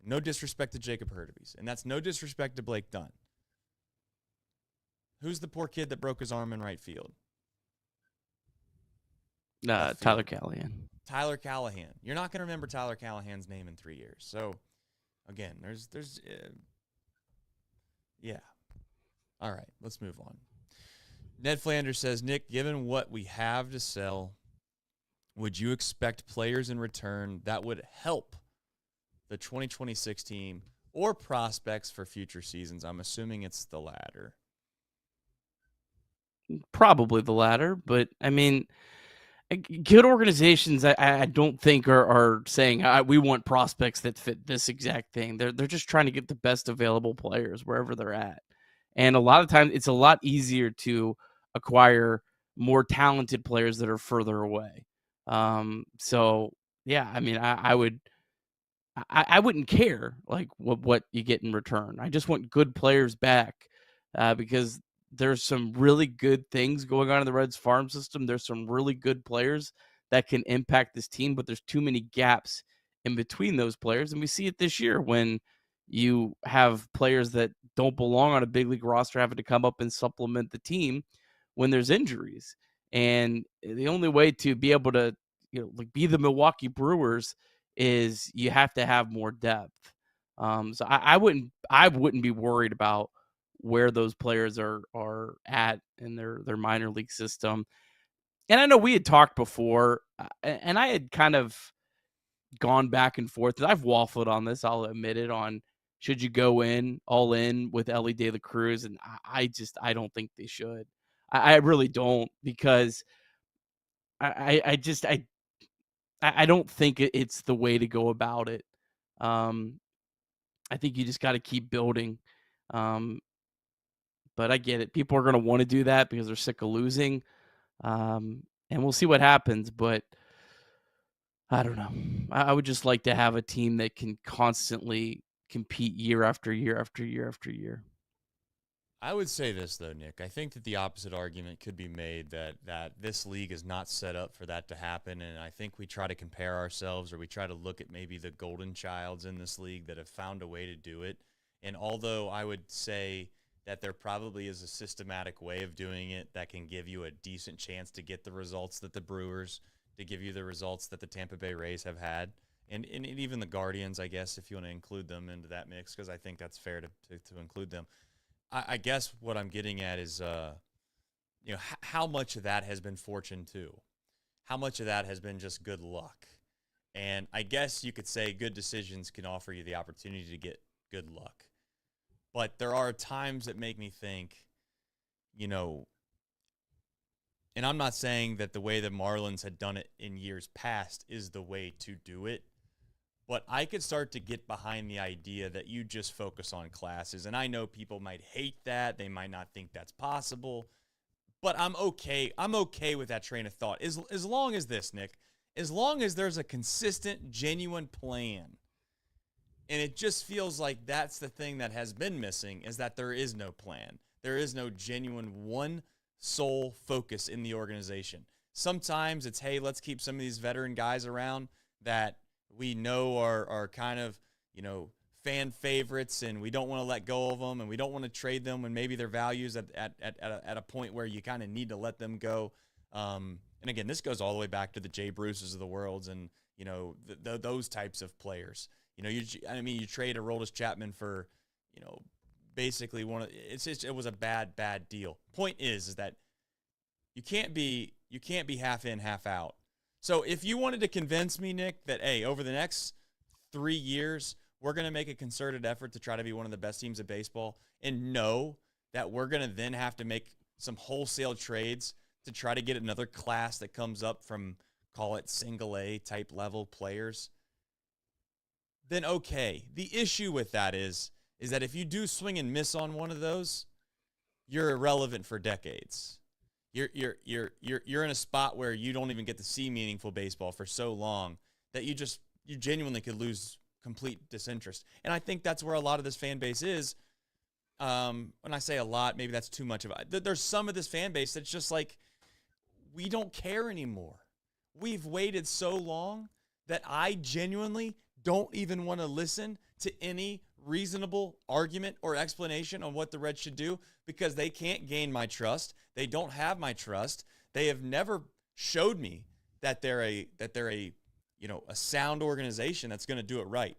No disrespect to Jacob Hurtubise. And that's no disrespect to Blake Dunn. Who's the poor kid that broke his arm in right field? Tyler Callahan. Tyler Callahan. You're not going to remember Tyler Callahan's name in 3 years. So, again, there's yeah. All right, let's move on. Ned Flanders says, Nick, given what we have to sell, would you expect players in return that would help the 2026 team or prospects for future seasons? I'm assuming it's the latter. Probably the latter, but I mean, good organizations, I don't think are saying we want prospects that fit this exact thing. They're just trying to get the best available players wherever they're at. And a lot of times it's a lot easier to acquire more talented players that are further away. So yeah, I mean, I wouldn't care like what you get in return. I just want good players back because there's some really good things going on in the Reds farm system. There's some really good players that can impact this team, but there's too many gaps in between those players. And we see it this year when you have players that don't belong on a big league roster having to come up and supplement the team when there's injuries. And the only way to be able to, be the Milwaukee Brewers is you have to have more depth. So I wouldn't be worried about where those players are at in their minor league system. And I know we had talked before, and I had kind of gone back and forth. I've waffled on this, I'll admit it, on should you go all in with Elly De La Cruz, and I don't think they should. I really don't, because I don't think it's the way to go about it. I think you just got to keep building. But I get it. People are going to want to do that because they're sick of losing. And we'll see what happens. But I don't know. I would just like to have a team that can constantly compete year after year after year after year. I would say this, though, Nick. I think that the opposite argument could be made that this league is not set up for that to happen. And I think we try to compare ourselves, or we try to look at maybe the golden childs in this league that have found a way to do it. And although I would say that there probably is a systematic way of doing it that can give you a decent chance to get the results that the Brewers, to give you the results that the Tampa Bay Rays have had, and even the Guardians, I guess, if you want to include them into that mix, because I think that's fair to include them. I guess what I'm getting at is, how much of that has been fortune too? How much of that has been just good luck? And I guess you could say good decisions can offer you the opportunity to get good luck. But there are times that make me think, and I'm not saying that the way the Marlins had done it in years past is the way to do it, but I could start to get behind the idea that you just focus on classes. And I know people might hate that. They might not think that's possible. But I'm okay. I'm okay with that train of thought. As long as this, Nick, as long as there's a consistent, genuine plan. And it just feels like that's the thing that has been missing, is that there is no plan. There is no genuine one sole focus in the organization. Sometimes it's, hey, let's keep some of these veteran guys around that we know are kind of, fan favorites, and we don't want to let go of them, and we don't want to trade them when maybe their values at a point where you kind of need to let them go. And again, this goes all the way back to the Jay Bruces of the worlds and, those types of players. You trade Aroldis Chapman for, basically it was a bad deal. Point is that you can't be half in, half out. So if you wanted to convince me, Nick, that, hey, over the next 3 years, we're going to make a concerted effort to try to be one of the best teams of baseball, and know that we're going to then have to make some wholesale trades to try to get another class that comes up from, call it single A type level players, then okay. The issue with that is that if you do swing and miss on one of those, you're irrelevant for decades. You're in a spot where you don't even get to see meaningful baseball for so long that you genuinely could lose complete disinterest. And I think that's where a lot of this fan base is. When I say a lot, maybe that's too much of it. There's some of this fan base that's just like, we don't care anymore. We've waited so long that I genuinely don't even want to listen to any reasonable argument or explanation on what the Reds should do, because they can't gain my trust. They don't have my trust. They have never showed me that they're a sound organization that's going to do it right.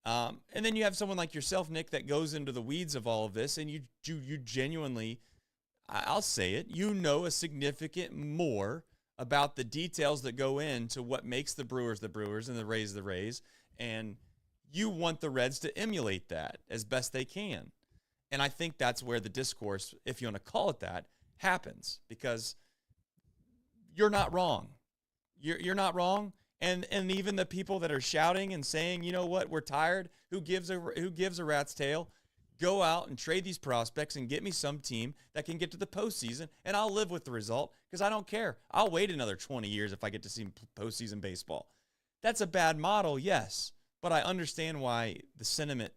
And then you have someone like yourself, Nick, that goes into the weeds of all of this, and you genuinely, I'll say it, a significant more about the details that go into what makes the Brewers and the Rays, and you want the Reds to emulate that as best they can. And I think that's where the discourse, if you want to call it that, happens, because you're not wrong. You're not wrong. And even the people that are shouting and saying, you know what, we're tired, who gives a rat's tail, go out and trade these prospects and get me some team that can get to the postseason, and I'll live with the result, because I don't care. I'll wait another 20 years if I get to see postseason baseball. That's a bad model, yes, but I understand why the sentiment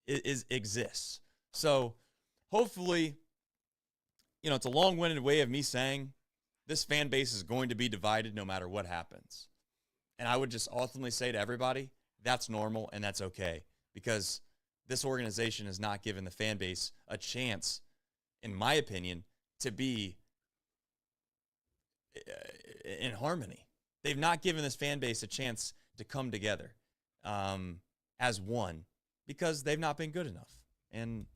exists. So hopefully, it's a long-winded way of me saying this fan base is going to be divided no matter what happens. And I would just ultimately say to everybody, that's normal and that's okay, because this organization has not given the fan base a chance, in my opinion, to be in harmony. They've not given this fan base a chance to come together. as one because they've not been good enough. And,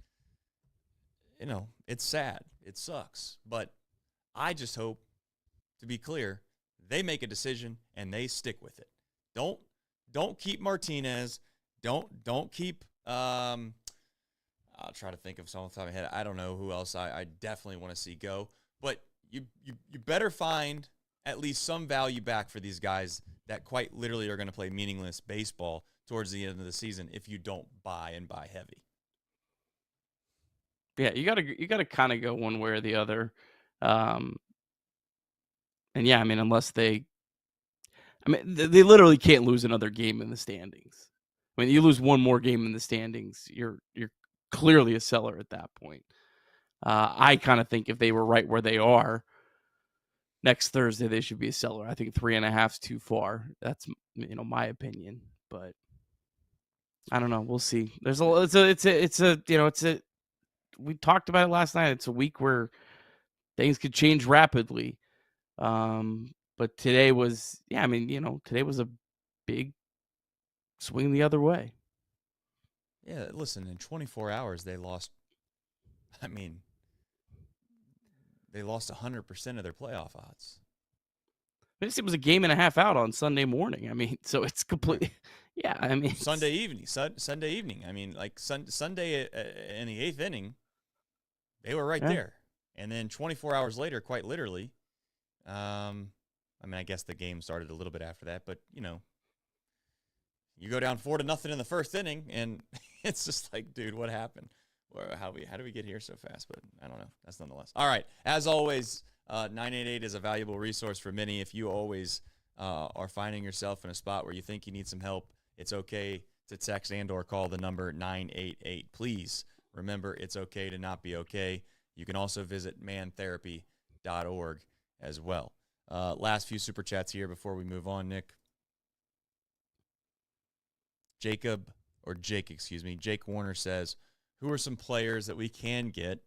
it's sad. It sucks. But I just hope, to be clear, they make a decision and they stick with it. Don't keep Martinez. Don't keep I'll try to think of someone off the top of my head. I don't know who else I definitely want to see go. But you better find at least some value back for these guys that quite literally are going to play meaningless baseball towards the end of the season if you don't buy heavy. Yeah, you gotta kind of go one way or the other. And yeah, I mean, unless they literally can't lose another game in the standings. I mean, you lose one more game in the standings, you're clearly a seller at that point. I kind of think if they were right where they are next Thursday, they should be a seller. I think 3.5 is too far. That's my opinion, but I don't know. We'll see. We talked about it last night. It's a week where things could change rapidly. But today was, today was a big swing the other way. Yeah, listen, in 24 hours, they lost 100% of their playoff odds. It was a game and a half out on Sunday morning. I mean, so it's completely, yeah. I mean, Sunday evening. I mean, like Sunday in the 8th inning, they were right there. And then 24 hours later, quite literally, I guess the game started a little bit after that, but you go down 4-0 in the first inning, and it's just like, dude, what happened? Or how do we get here so fast? But I don't know. That's nonetheless. All right. As always, 988 is a valuable resource for many. If you always are finding yourself in a spot where you think you need some help, it's okay to text and or call the number 988. Please remember, it's okay to not be okay. You can also visit mantherapy.org as well. Last few super chats here before we move on, Nick. Jake Warner says, who are some players that we can get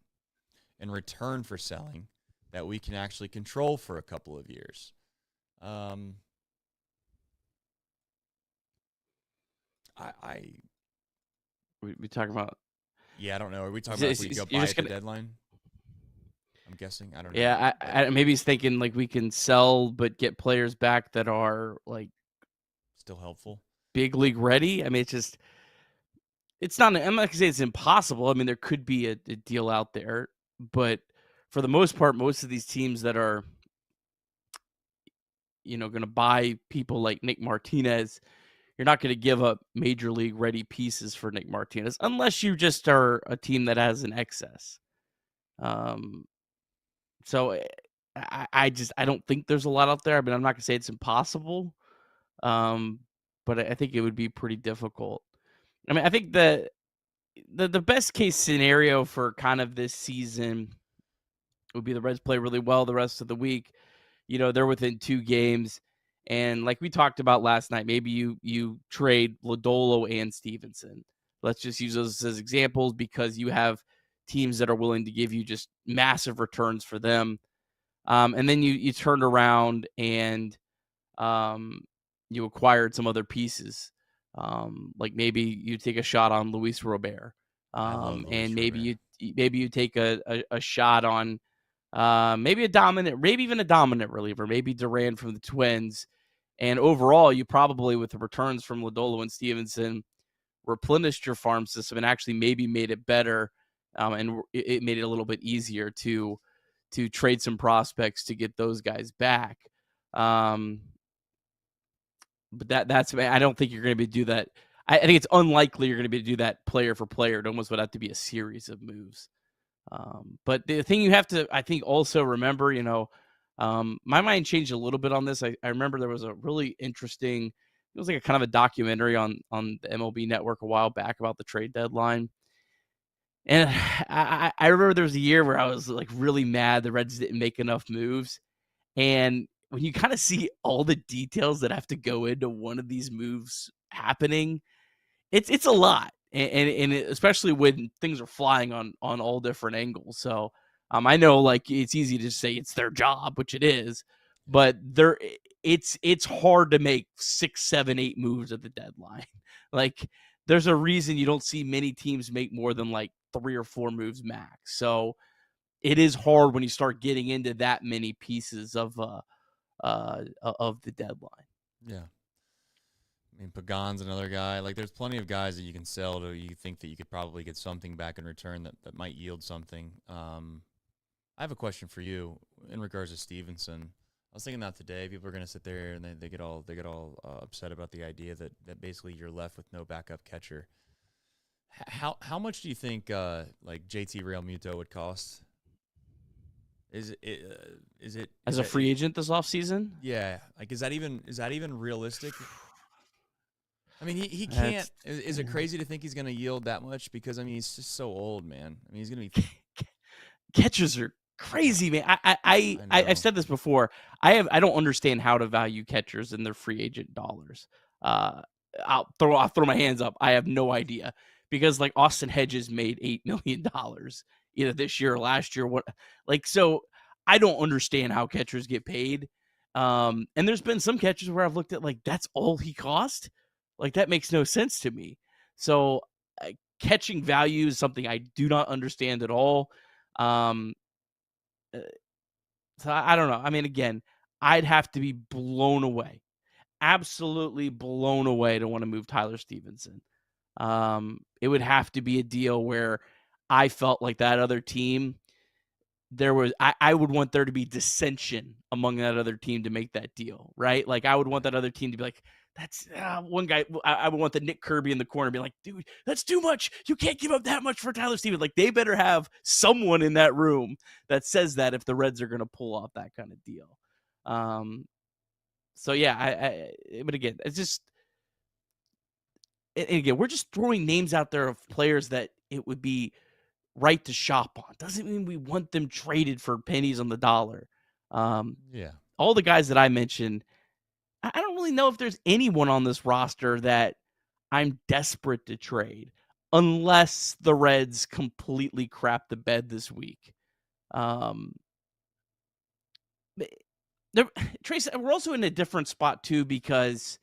in return for selling that we can actually control for a couple of years? We talking about? Yeah, I don't know. Are we talking about if we go buy at the deadline? I'm guessing. I don't know. Yeah, I maybe he's thinking like we can sell but get players back that are like still helpful, big league ready. I mean, it's not. I'm not gonna say it's impossible. I mean, there could be a deal out there, but for the most part, most of these teams that are going to buy people like Nick Martinez, you're not going to give up major league ready pieces for Nick Martinez unless you just are a team that has an excess. So I don't think there's a lot out there. I mean, I'm not gonna say it's impossible, but I think it would be pretty difficult. I mean, I think the best case scenario for kind of this season would be the Reds play really well the rest of the week. They're within 2 games, and like we talked about last night, maybe you trade Lodolo and Stevenson. Let's just use those as examples because you have teams that are willing to give you just massive returns for them. And then you turned around and you acquired some other pieces. Like maybe you take a shot on Luis Robert. And maybe you take a shot on maybe even a dominant reliever, maybe Duran from the Twins. And overall, you probably, with the returns from Lodolo and Stevenson, replenished your farm system and actually maybe made it better. And it made it a little bit easier to trade some prospects to get those guys back. But that's I don't think you're going to be do that. I think it's unlikely you're going to be able to do that player for player. It almost would have to be a series of moves. But the thing you have to, I think, also remember, my mind changed a little bit on this. I remember there was a really interesting, it was like a kind of a documentary on the MLB network a while back about the trade deadline. And I remember there was a year where I was like really mad the Reds didn't make enough moves. And when you kind of see all the details that have to go into one of these moves happening, it's a lot. And especially when things are flying on all different angles. So I know like it's easy to say it's their job, which it is, but it's hard to make 6, 7, 8 moves at the deadline. Like there's a reason you don't see many teams make more than like 3 or 4 moves max. So it is hard when you start getting into that many pieces of the deadline. Yeah. I mean, Pagan's another guy. Like, there's plenty of guys that you can sell to. You think that you could probably get something back in return that might yield something. I have a question for you in regards to Stevenson. I was thinking that today. People are going to sit there and they get all upset about the idea that basically you're left with no backup catcher. How much do you think like JT Realmuto would cost? Is it as a free agent this offseason? Yeah, like is that even realistic? I mean, he can't. Is it crazy to think he's going to yield that much? Because I mean, he's just so old, man. I mean, he's going to be. Catchers are crazy, man. I've said this before. I don't understand how to value catchers in their free agent dollars. I'll throw my hands up. I have no idea, because like Austin Hedges made $8 million either this year or last year. So I don't understand how catchers get paid. And there's been some catchers where I've looked at like, that's all he cost. Like, that makes no sense to me. So catching value is something I do not understand at all. So I don't know. I mean, again, I'd have to be blown away, absolutely blown away to want to move Tyler Stevenson. It would have to be a deal where I felt like that other team, I would want there to be dissension among that other team to make that deal, right? Like, I would want that other team to be like, that's one guy. I would want the Nick Kirby in the corner be like, dude, that's too much. You can't give up that much for Tyler Stevenson. Like, they better have someone in that room that says that if the Reds are going to pull off that kind of deal. So yeah, but again, it's just, and again, we're just throwing names out there of players that it would be right to shop on. Doesn't mean we want them traded for pennies on the dollar. Yeah. All the guys that I mentioned, I don't really know if there's anyone on this roster that I'm desperate to trade, unless the Reds completely crap the bed this week. Trace, we're also in a different spot too, because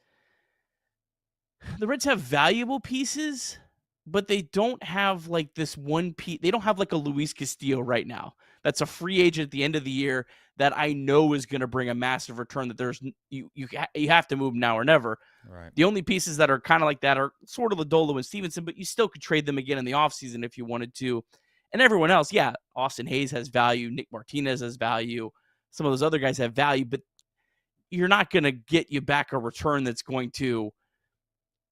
the Reds have valuable pieces, but they don't have like this one piece. They don't have like a Luis Castillo right now. That's a free agent at the end of the year that I know is going to bring a massive return. That there's you have to move now or never. Right. The only pieces that are kind of like that are sort of Lodolo and Stevenson, but you still could trade them again in the offseason if you wanted to. And everyone else, yeah, Austin Hayes has value. Nick Martinez has value. Some of those other guys have value, but you're not going to get you back a return that's going to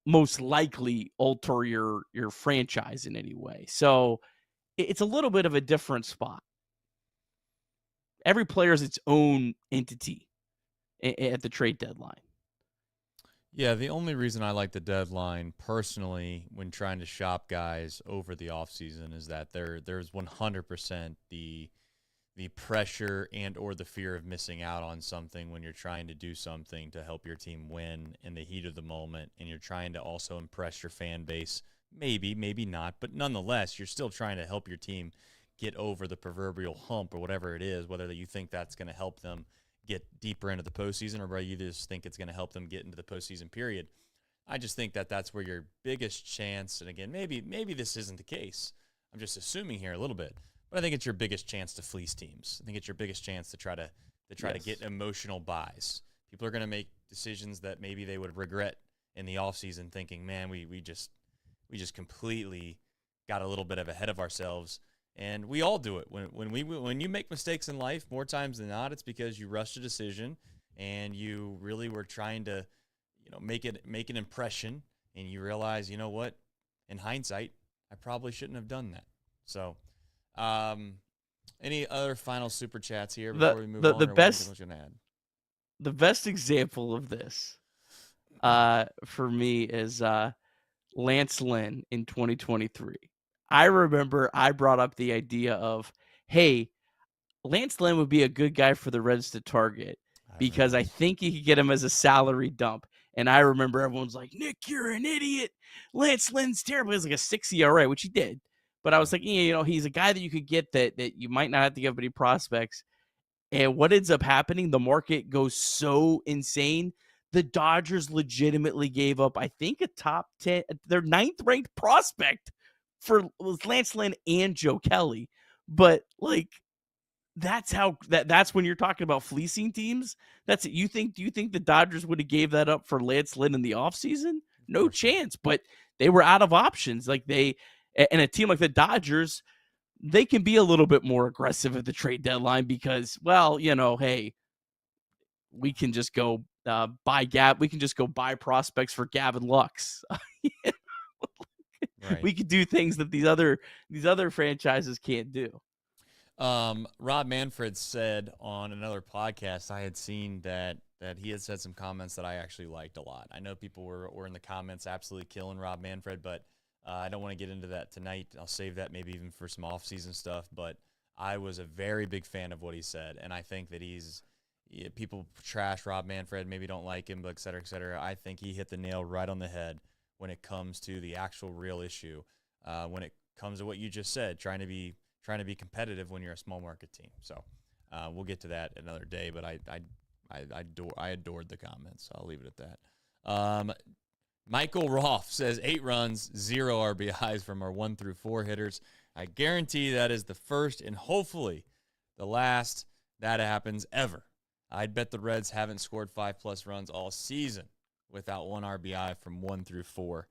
most likely alter your franchise in any way. So it's a little bit of a different spot. Every player is its own entity at the trade deadline. Yeah, the only reason I like the deadline personally when trying to shop guys over the offseason is that there's 100% the pressure and or the fear of missing out on something when you're trying to do something to help your team win in the heat of the moment, and you're trying to also impress your fan base. Maybe not, but nonetheless, you're still trying to help your team get over the proverbial hump or whatever it is, whether you think that's going to help them get deeper into the postseason or whether you just think it's going to help them get into the postseason period. I just think that that's where your biggest chance, and again, maybe this isn't the case. I'm just assuming here a little bit, but I think it's your biggest chance to fleece teams. I think it's your biggest chance to try to get emotional buys. People are going to make decisions that maybe they would regret in the offseason, thinking, man, we just completely got a little bit of ahead of ourselves. And we all do it. When you make mistakes in life, more times than not, it's because you rushed a decision and you really were trying to, make an impression, and you realize, you know what, in hindsight, I probably shouldn't have done that. So, any other final super chats here before we move on? The best example of this, for me is Lance Lynn in 2023. I remember I brought up the idea of, hey, Lance Lynn would be a good guy for the Reds to target because I think you could get him as a salary dump. And I remember everyone's like, Nick, you're an idiot. Lance Lynn's terrible. He was like a 6 ERA, which he did. But I was like, he's a guy that you could get that you might not have to give any prospects. And what ends up happening, the market goes so insane the Dodgers legitimately gave up, I think, a top 10, their 9th-ranked prospect for Lance Lynn and Joe Kelly. But, like, that's when you're talking about fleecing teams. That's it. Do you think the Dodgers would have gave that up for Lance Lynn in the offseason? No chance. But they were out of options. Like, and a team like the Dodgers, they can be a little bit more aggressive at the trade deadline because, well, hey, we can just go we can just go buy prospects for Gavin Lux. Right. We could do things that these other franchises can't do. Rob Manfred said on another podcast I had seen that he had said some comments that I actually liked a lot. I know people were in the comments absolutely killing Rob Manfred, but I don't want to get into that tonight. I'll save that maybe even for some off-season stuff, but I was a very big fan of what he said, and I think that people trash Rob Manfred, maybe don't like him, but et cetera, et cetera. I think he hit the nail right on the head when it comes to the actual real issue, when it comes to what you just said, trying to be competitive when you're a small market team. So we'll get to that another day, but I adored the comments. So I'll leave it at that. Michael Roth says 8 runs, 0 RBIs from our 1 through 4 hitters. I guarantee that is the first and hopefully the last that happens ever. I'd bet the Reds haven't scored 5+ runs all season without 1 RBI from 1 through 4.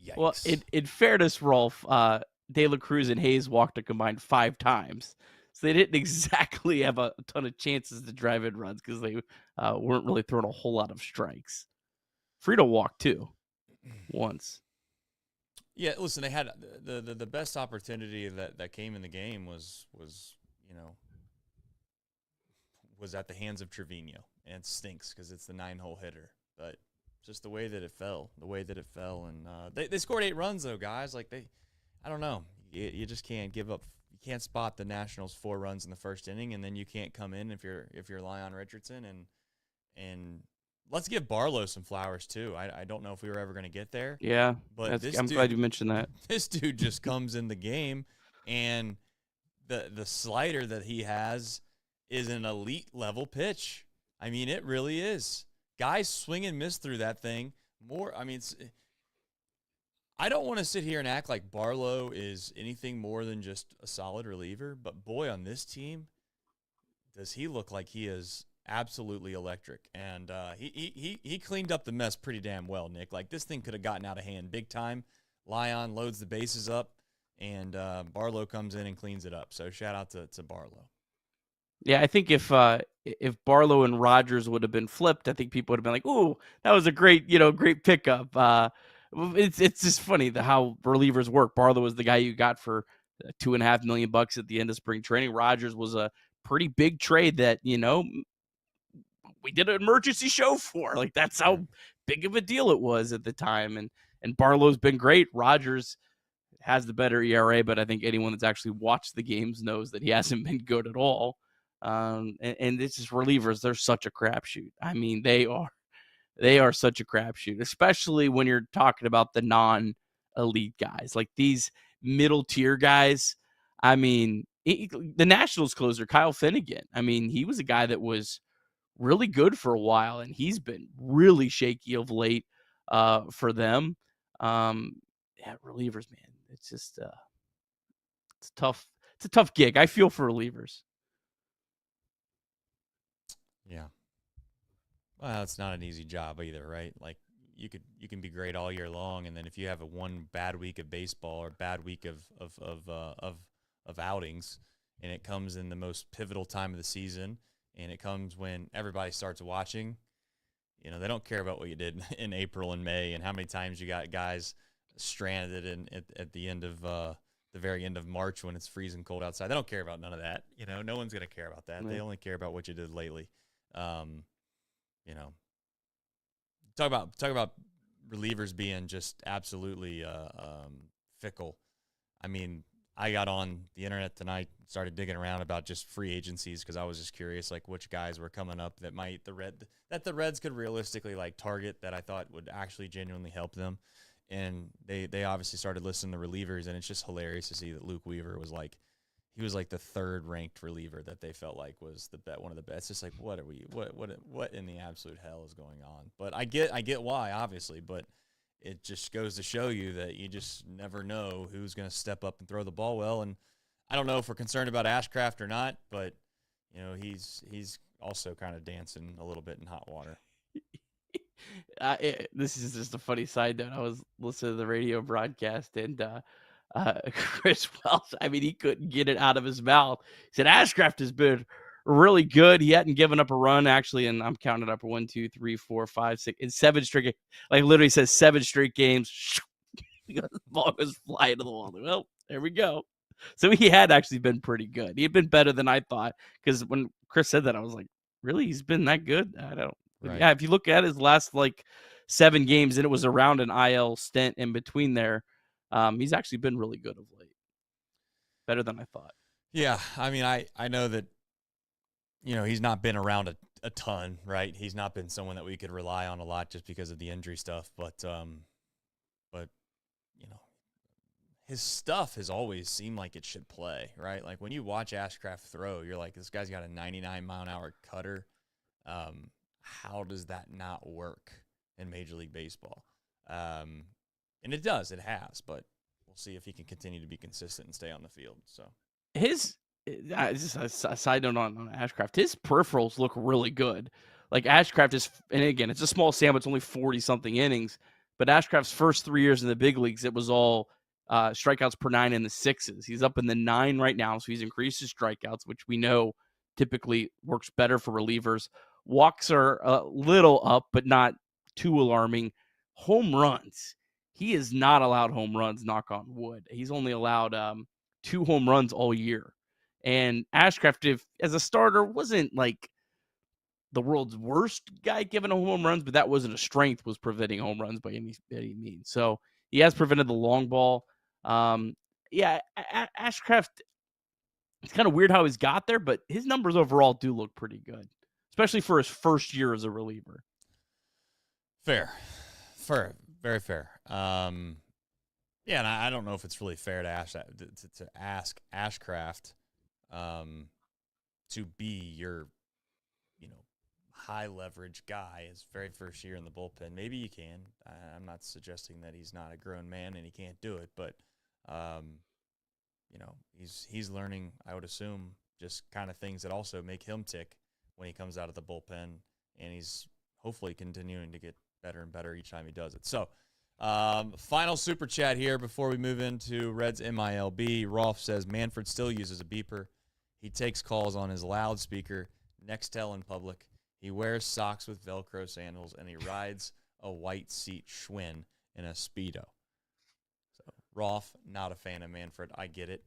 Yikes. Well, in fairness, Rolf, De La Cruz and Hayes walked a combined 5 times. So they didn't exactly have a ton of chances to drive in runs because they weren't really throwing a whole lot of strikes. Friedl walked too, once. Yeah, listen, they had the best opportunity that came in the game was at the hands of Trevino, and it stinks because it's the 9-hole hitter, but just the way that it fell, and they scored 8 runs though, guys. Like I don't know, you just can't give up. You can't spot the Nationals 4 runs in the first inning, and then you can't come in if you're Leon Richardson and let's give Barlow some flowers too. I don't know if we were ever going to get there. Yeah, but I'm glad you mentioned that. This dude just comes in the game, and the slider that he has is an elite level pitch. I mean, it really is. Guys swing and miss through that thing more. I mean, I don't want to sit here and act like Barlow is anything more than just a solid reliever, but boy, on this team, does he look like he is absolutely electric. And he cleaned up the mess pretty damn well, Nick. Like, this thing could have gotten out of hand big time. Lyon loads the bases up, and Barlow comes in and cleans it up. So shout out to Barlow. Yeah, I think if Barlow and Rogers would have been flipped, I think people would have been like, "Ooh, that was a great pickup." It's just funny how relievers work. Barlow was the guy you got for $2.5 million at the end of spring training. Rogers was a pretty big trade that we did an emergency show for. Like, that's how big of a deal it was at the time. And Barlow's been great. Rogers has the better ERA, but I think anyone that's actually watched the games knows that he hasn't been good at all. And it's just relievers. They're such a crapshoot. I mean, they are such a crapshoot, especially when you're talking about the non-elite guys, like these middle tier guys. I mean, the Nationals closer, Kyle Finnegan. I mean, he was a guy that was really good for a while, and he's been really shaky of late for them. Relievers, man, it's just it's tough. It's a tough gig. I feel for relievers. Yeah. Well, it's not an easy job either, right? Like, you can be great all year long, and then if you have one bad week of baseball or bad week of outings, and it comes in the most pivotal time of the season, and it comes when everybody starts watching, they don't care about what you did in April and May and how many times you got guys stranded at the end of the very end of March when it's freezing cold outside. They don't care about none of that. No one's going to care about that. Right. They only care about what you did lately. Talk about relievers being just absolutely fickle. I mean, I got on the internet tonight, started digging around about just free agencies because I was just curious, like, which guys were coming up that the Reds could realistically target that I thought would actually genuinely help them. And they obviously started listing the relievers, and it's just hilarious to see that Luke Weaver was he was like the third ranked reliever that they felt like was one of the best. It's just like, what in the absolute hell is going on? But I get why, obviously, but it just goes to show you that you just never know who's going to step up and throw the ball well. And I don't know if we're concerned about Ashcraft or not, but he's also kind of dancing a little bit in hot water. This is just a funny side note. I was listening to the radio broadcast, and Chris Welsh, I mean, he couldn't get it out of his mouth. He said Ashcraft has been really good. He hadn't given up a run, actually, and I'm counting up 1, 2, 3, 4, 5, 6, and 7 straight. Like literally says 7 straight games. The ball goes flying to the wall. Well, there we go. So he had actually been pretty good. He had been better than I thought, because when Chris said that, I was like, really? He's been that good? I don't. Right. Yeah, if you look at his last 7 games, and it was around an IL stint in between there, he's actually been really good of late. Better than I thought. Yeah, I mean, I know that, he's not been around a ton, right? He's not been someone that we could rely on a lot just because of the injury stuff. But his stuff has always seemed like it should play, right? Like when you watch Ashcraft throw, you're like, this guy's got a 99-mile-an-hour cutter. How does that not work in Major League Baseball? And it does. It has. But we'll see if he can continue to be consistent and stay on the field. So just a side note on Ashcraft. His peripherals look really good. Like Ashcraft is, and again, it's a small sample. It's only 40-something innings. But Ashcraft's first 3 years in the big leagues, it was all strikeouts per 9 in the 6s. He's up in the 9 right now, so he's increased his strikeouts, which we know typically works better for relievers. Walks are a little up, but not too alarming. Home runs. He is not allowed home runs, knock on wood. He's only allowed 2 home runs all year. And Ashcraft, if as a starter, wasn't like the world's worst guy giving home runs, but that wasn't a strength, was preventing home runs by any means. So he has prevented the long ball. Ashcraft, it's kind of weird how he's got there, but his numbers overall do look pretty good, especially for his first year as a reliever. Fair, very fair. And I don't know if it's really fair to ask Ashcraft to be your, high leverage guy his very first year in the bullpen. Maybe you can. I'm not suggesting that he's not a grown man and he can't do it, but he's learning, I would assume, just kind of things that also make him tick when he comes out of the bullpen, and he's hopefully continuing to get better and better each time he does it. So, final super chat here before we move into Reds MILB. Rolf says Manfred still uses a beeper. He takes calls on his loudspeaker, Nextel in public. He wears socks with Velcro sandals, and he rides a white seat Schwinn in a Speedo. So, Rolf, not a fan of Manfred. I get it.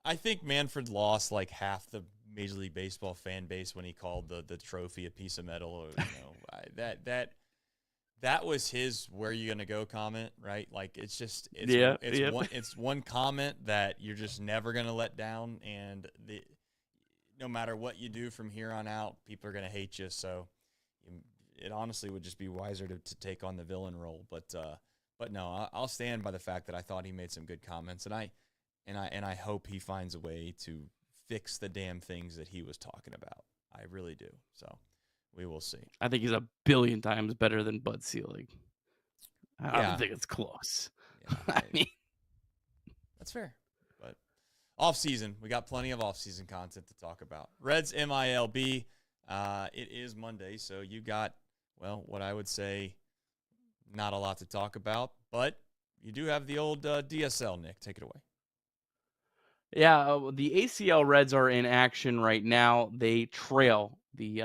I think Manfred lost like half the Major League Baseball fan base when he called the trophy a piece of metal. Or, that was his "where you gonna go" comment, right? Like it's one comment that you're just never gonna let down, and no matter what you do from here on out, people are gonna hate you. So it honestly would just be wiser to take on the villain role. But no, I'll stand by the fact that I thought he made some good comments, and I hope he finds a way to fix the damn things that he was talking about. I really do. So we will see. I think he's a billion times better than Bud Selig. I don't think it's close. Yeah, I mean, that's fair. But off-season, we got plenty of off-season content to talk about. Reds MILB, it is Monday, so you got, what I would say, not a lot to talk about, but you do have the old DSL, Nick. Take it away. Yeah, the ACL Reds are in action right now. They trail the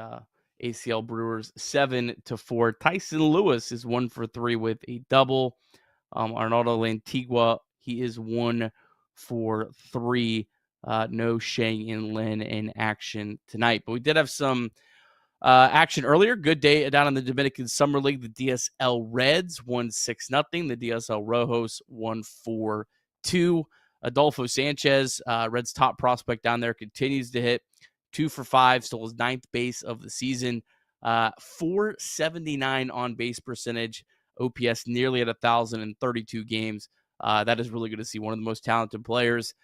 ACL Brewers 7-4. Tyson Lewis is 1 for 3 with a double. Arnaldo Lantigua, he is 1 for 3. No Shang-In Lin in action tonight. But we did have some action earlier. Good day down in the Dominican Summer League. The DSL Reds won 6-0. The DSL Rojos won 4-2. Adolfo Sanchez, Reds' top prospect down there, continues to hit 2 for 5, stole his 9th base of the season. 479 on base percentage, OPS nearly at 1,000 in 32 games. That is really good to see. One of the most talented players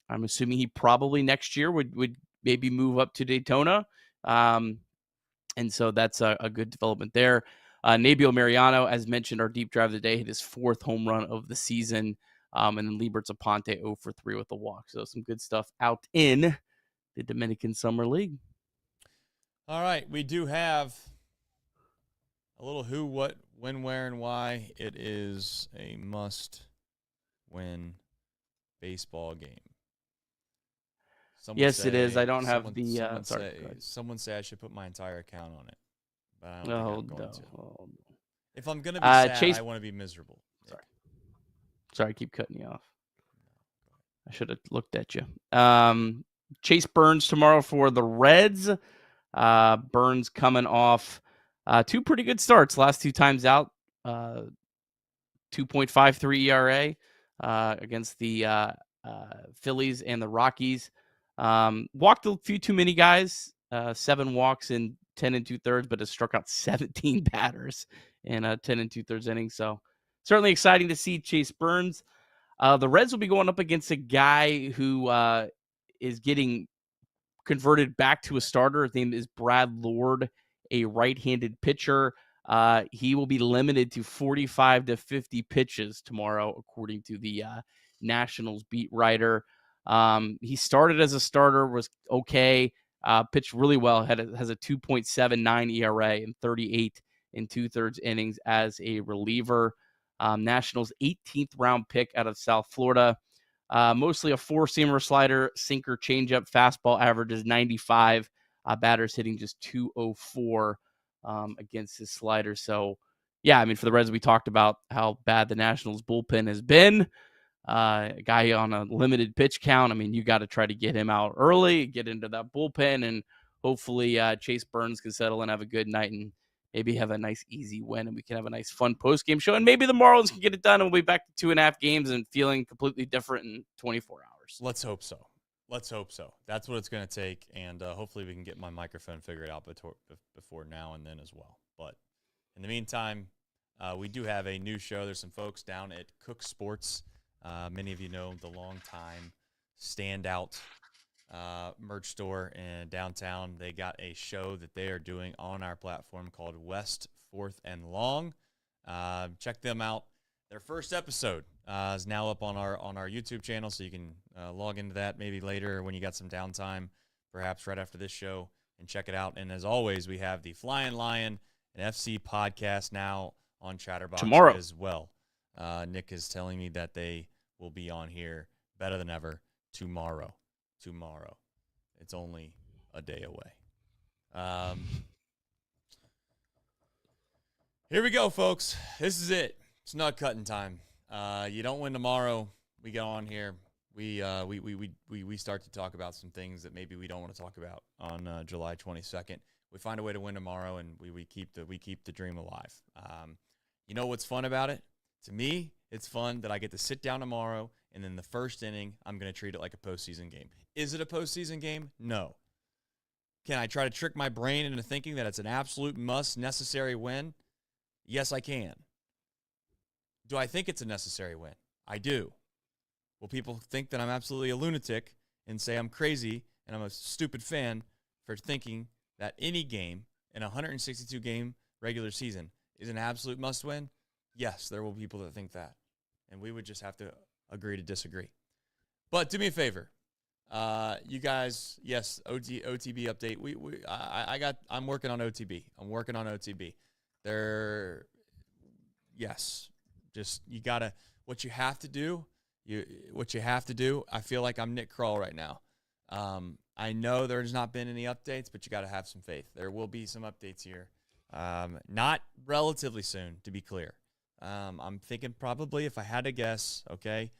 I'm assuming he probably next year would maybe move up to Daytona. And so that's a good development there. Nabil Mariano, as mentioned, our deep drive of the day, hit his 4th home run of the season. And then Libert's Aponte 0 for 3 with a walk. So some good stuff out in the Dominican Summer League. All right. We do have a little who, what, when, where, and why. It is a must-win baseball game. Yes, it is. I don't have the. Someone say I should put my entire account on it, but I don't think I'm going to. No. If I'm going to be sad, Chase, I want to be miserable. Sorry, I keep cutting you off. I should have looked at you. Chase Burns tomorrow for the Reds. Burns coming off 2 pretty good starts. Last 2 times out, 2.53 ERA against the Phillies and the Rockies. Walked a few too many guys, 7 walks in 10 2/3, but has struck out 17 batters in 10 2/3 innings. So certainly exciting to see Chase Burns. The Reds will be going up against a guy who is getting converted back to a starter. His name is Brad Lord, a right-handed pitcher. He will be limited to 45 to 50 pitches tomorrow, according to the Nationals beat writer. He started as a starter, was okay, pitched really well, has a 2.79 ERA and 38 2/3 innings as a reliever. Nationals 18th round pick out of South Florida. Mostly a 4-seamer, slider, sinker, changeup, fastball, averages 95. Batters hitting just 204 against his slider. So, yeah, I mean, for the Reds, we talked about how bad the Nationals bullpen has been. A guy on a limited pitch count. I mean, you got to try to get him out early, get into that bullpen, and hopefully Chase Burns can settle and have a good night and maybe have a nice, easy win, and we can have a nice, fun post-game show. And maybe the Marlins can get it done, and we'll be back to 2.5 games and feeling completely different in 24 hours. Let's hope so. That's what it's going to take, and hopefully we can get my microphone figured out before now and then as well. But in the meantime, we do have a new show. There's some folks down at Cook Sports. Many of you know the long-time standout merch store in downtown. They got a show that they are doing on our platform called West 4th and Long. Check them out. Their first episode is now up on our YouTube channel, so you can log into that maybe later when you got some downtime, perhaps right after this show, and check it out. And as always, we have the Flying Lion and FC podcast now on Chatterbox tomorrow as well. Nick is telling me that they will be on here better than ever tomorrow. It's only a day away. Here we go, folks. This is it. It's nut cutting time. You don't win tomorrow. We get on here. We start to talk about some things that maybe we don't want to talk about on July 22nd. We find a way to win tomorrow, and we keep the dream alive. You know what's fun about it? To me, it's fun that I get to sit down tomorrow, and in the first inning, I'm going to treat it like a postseason game. Is it a postseason game? No. Can I try to trick my brain into thinking that it's an absolute must, necessary win? Yes, I can. Do I think it's a necessary win? I do. Will people think that I'm absolutely a lunatic and say I'm crazy and I'm a stupid fan for thinking that any game in a 162-game regular season is an absolute must-win? Yes, there will be people that think that. And we would just have to agree to disagree. But do me a favor. You guys, yes, OTB update. I'm working on OTB. Yes. Just what you have to do, I feel like I'm Nick Kroll right now. I know there's not been any updates, but you got to have some faith. There will be some updates here. Not relatively soon, to be clear. I'm thinking probably, if I had to guess, okay,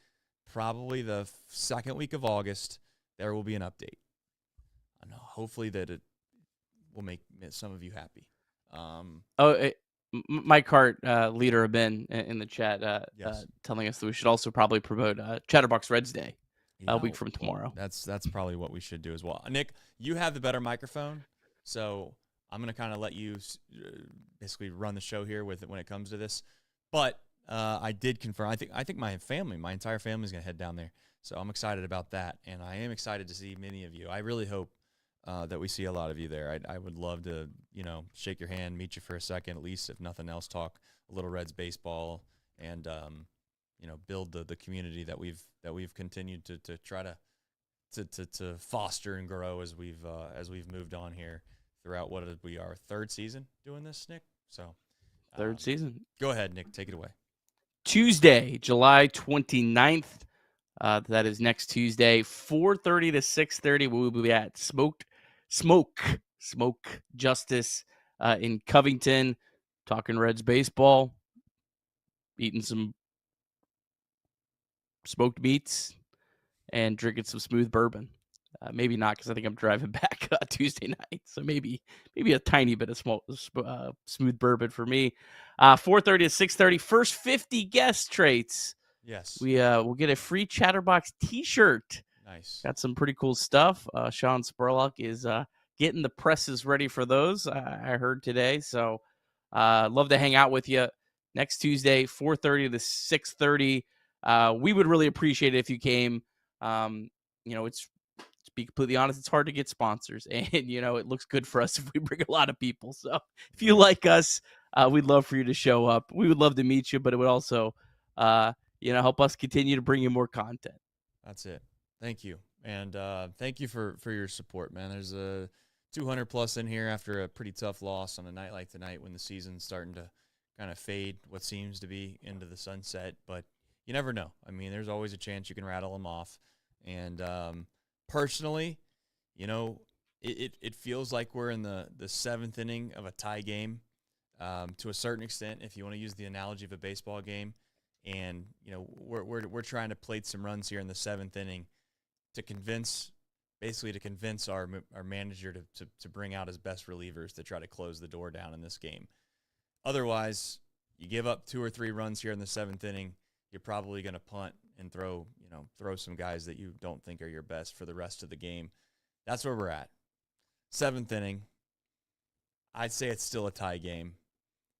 probably the second week of August, there will be an update. I know, hopefully that it will make some of you happy. Mike Hart, leader of Ben in the chat, telling us that we should also probably promote Chatterbox Reds Day a week from tomorrow. That's probably what we should do as well. Nick, you have the better microphone, so I'm going to kind of let you basically run the show here with it when it comes to this. But I did confirm. I think my entire family is going to head down there. So I'm excited about that, and I am excited to see many of you. I really hope that we see a lot of you there. I would love to, shake your hand, meet you for a second, at least if nothing else, talk a little Reds baseball, and build the community that we've continued to try to foster and grow as we've moved on here throughout what will be our third season doing this, Nick. So Third season. Go ahead, Nick. Take it away. Tuesday, July 29th. That is next Tuesday, 4:30 to 6:30. We will be at Smoke Justice in Covington, talking Reds baseball, eating some smoked meats, and drinking some smooth bourbon. Maybe not, because I think I'm driving back Tuesday night. So maybe a tiny bit of smooth bourbon for me. 4:30 to 6:30. First 50 guest traits. Yes. We'll get a free Chatterbox T-shirt. Nice. Got some pretty cool stuff. Sean Spurlock is getting the presses ready for those. I heard today. So love to hang out with you next Tuesday, 4:30 to 6:30. We would really appreciate it if you came. It's, to be completely honest, it's hard to get sponsors, and it looks good for us if we bring a lot of people. So if you like us, we'd love for you to show up. We would love to meet you, but it would also help us continue to bring you more content. That's it. Thank you. And thank you for your support, man. There's a 200 plus in here after a pretty tough loss on a night like tonight when the season's starting to kind of fade what seems to be into the sunset. But you never know. I mean, there's always a chance you can rattle them off. And personally, it feels like we're in the seventh inning of a tie game to a certain extent, if you want to use the analogy of a baseball game. And we're trying to plate some runs here in the seventh inning to convince our manager to bring out his best relievers to try to close the door down in this game. Otherwise, you give up 2 or 3 runs here in the seventh inning, you're probably going to punt and throw some guys that you don't think are your best for the rest of the game. That's where we're at. Seventh inning. I'd say it's still a tie game.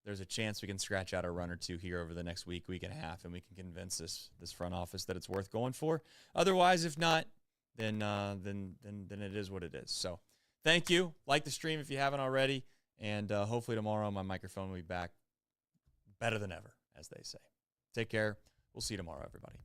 There's a chance we can scratch out a run or two here over the next week and a half, and we can convince this front office that it's worth going for. Otherwise, if not, then it is what it is. So thank you. Like the stream if you haven't already, and hopefully tomorrow my microphone will be back better than ever, as they say. Take care. We'll see you tomorrow, everybody.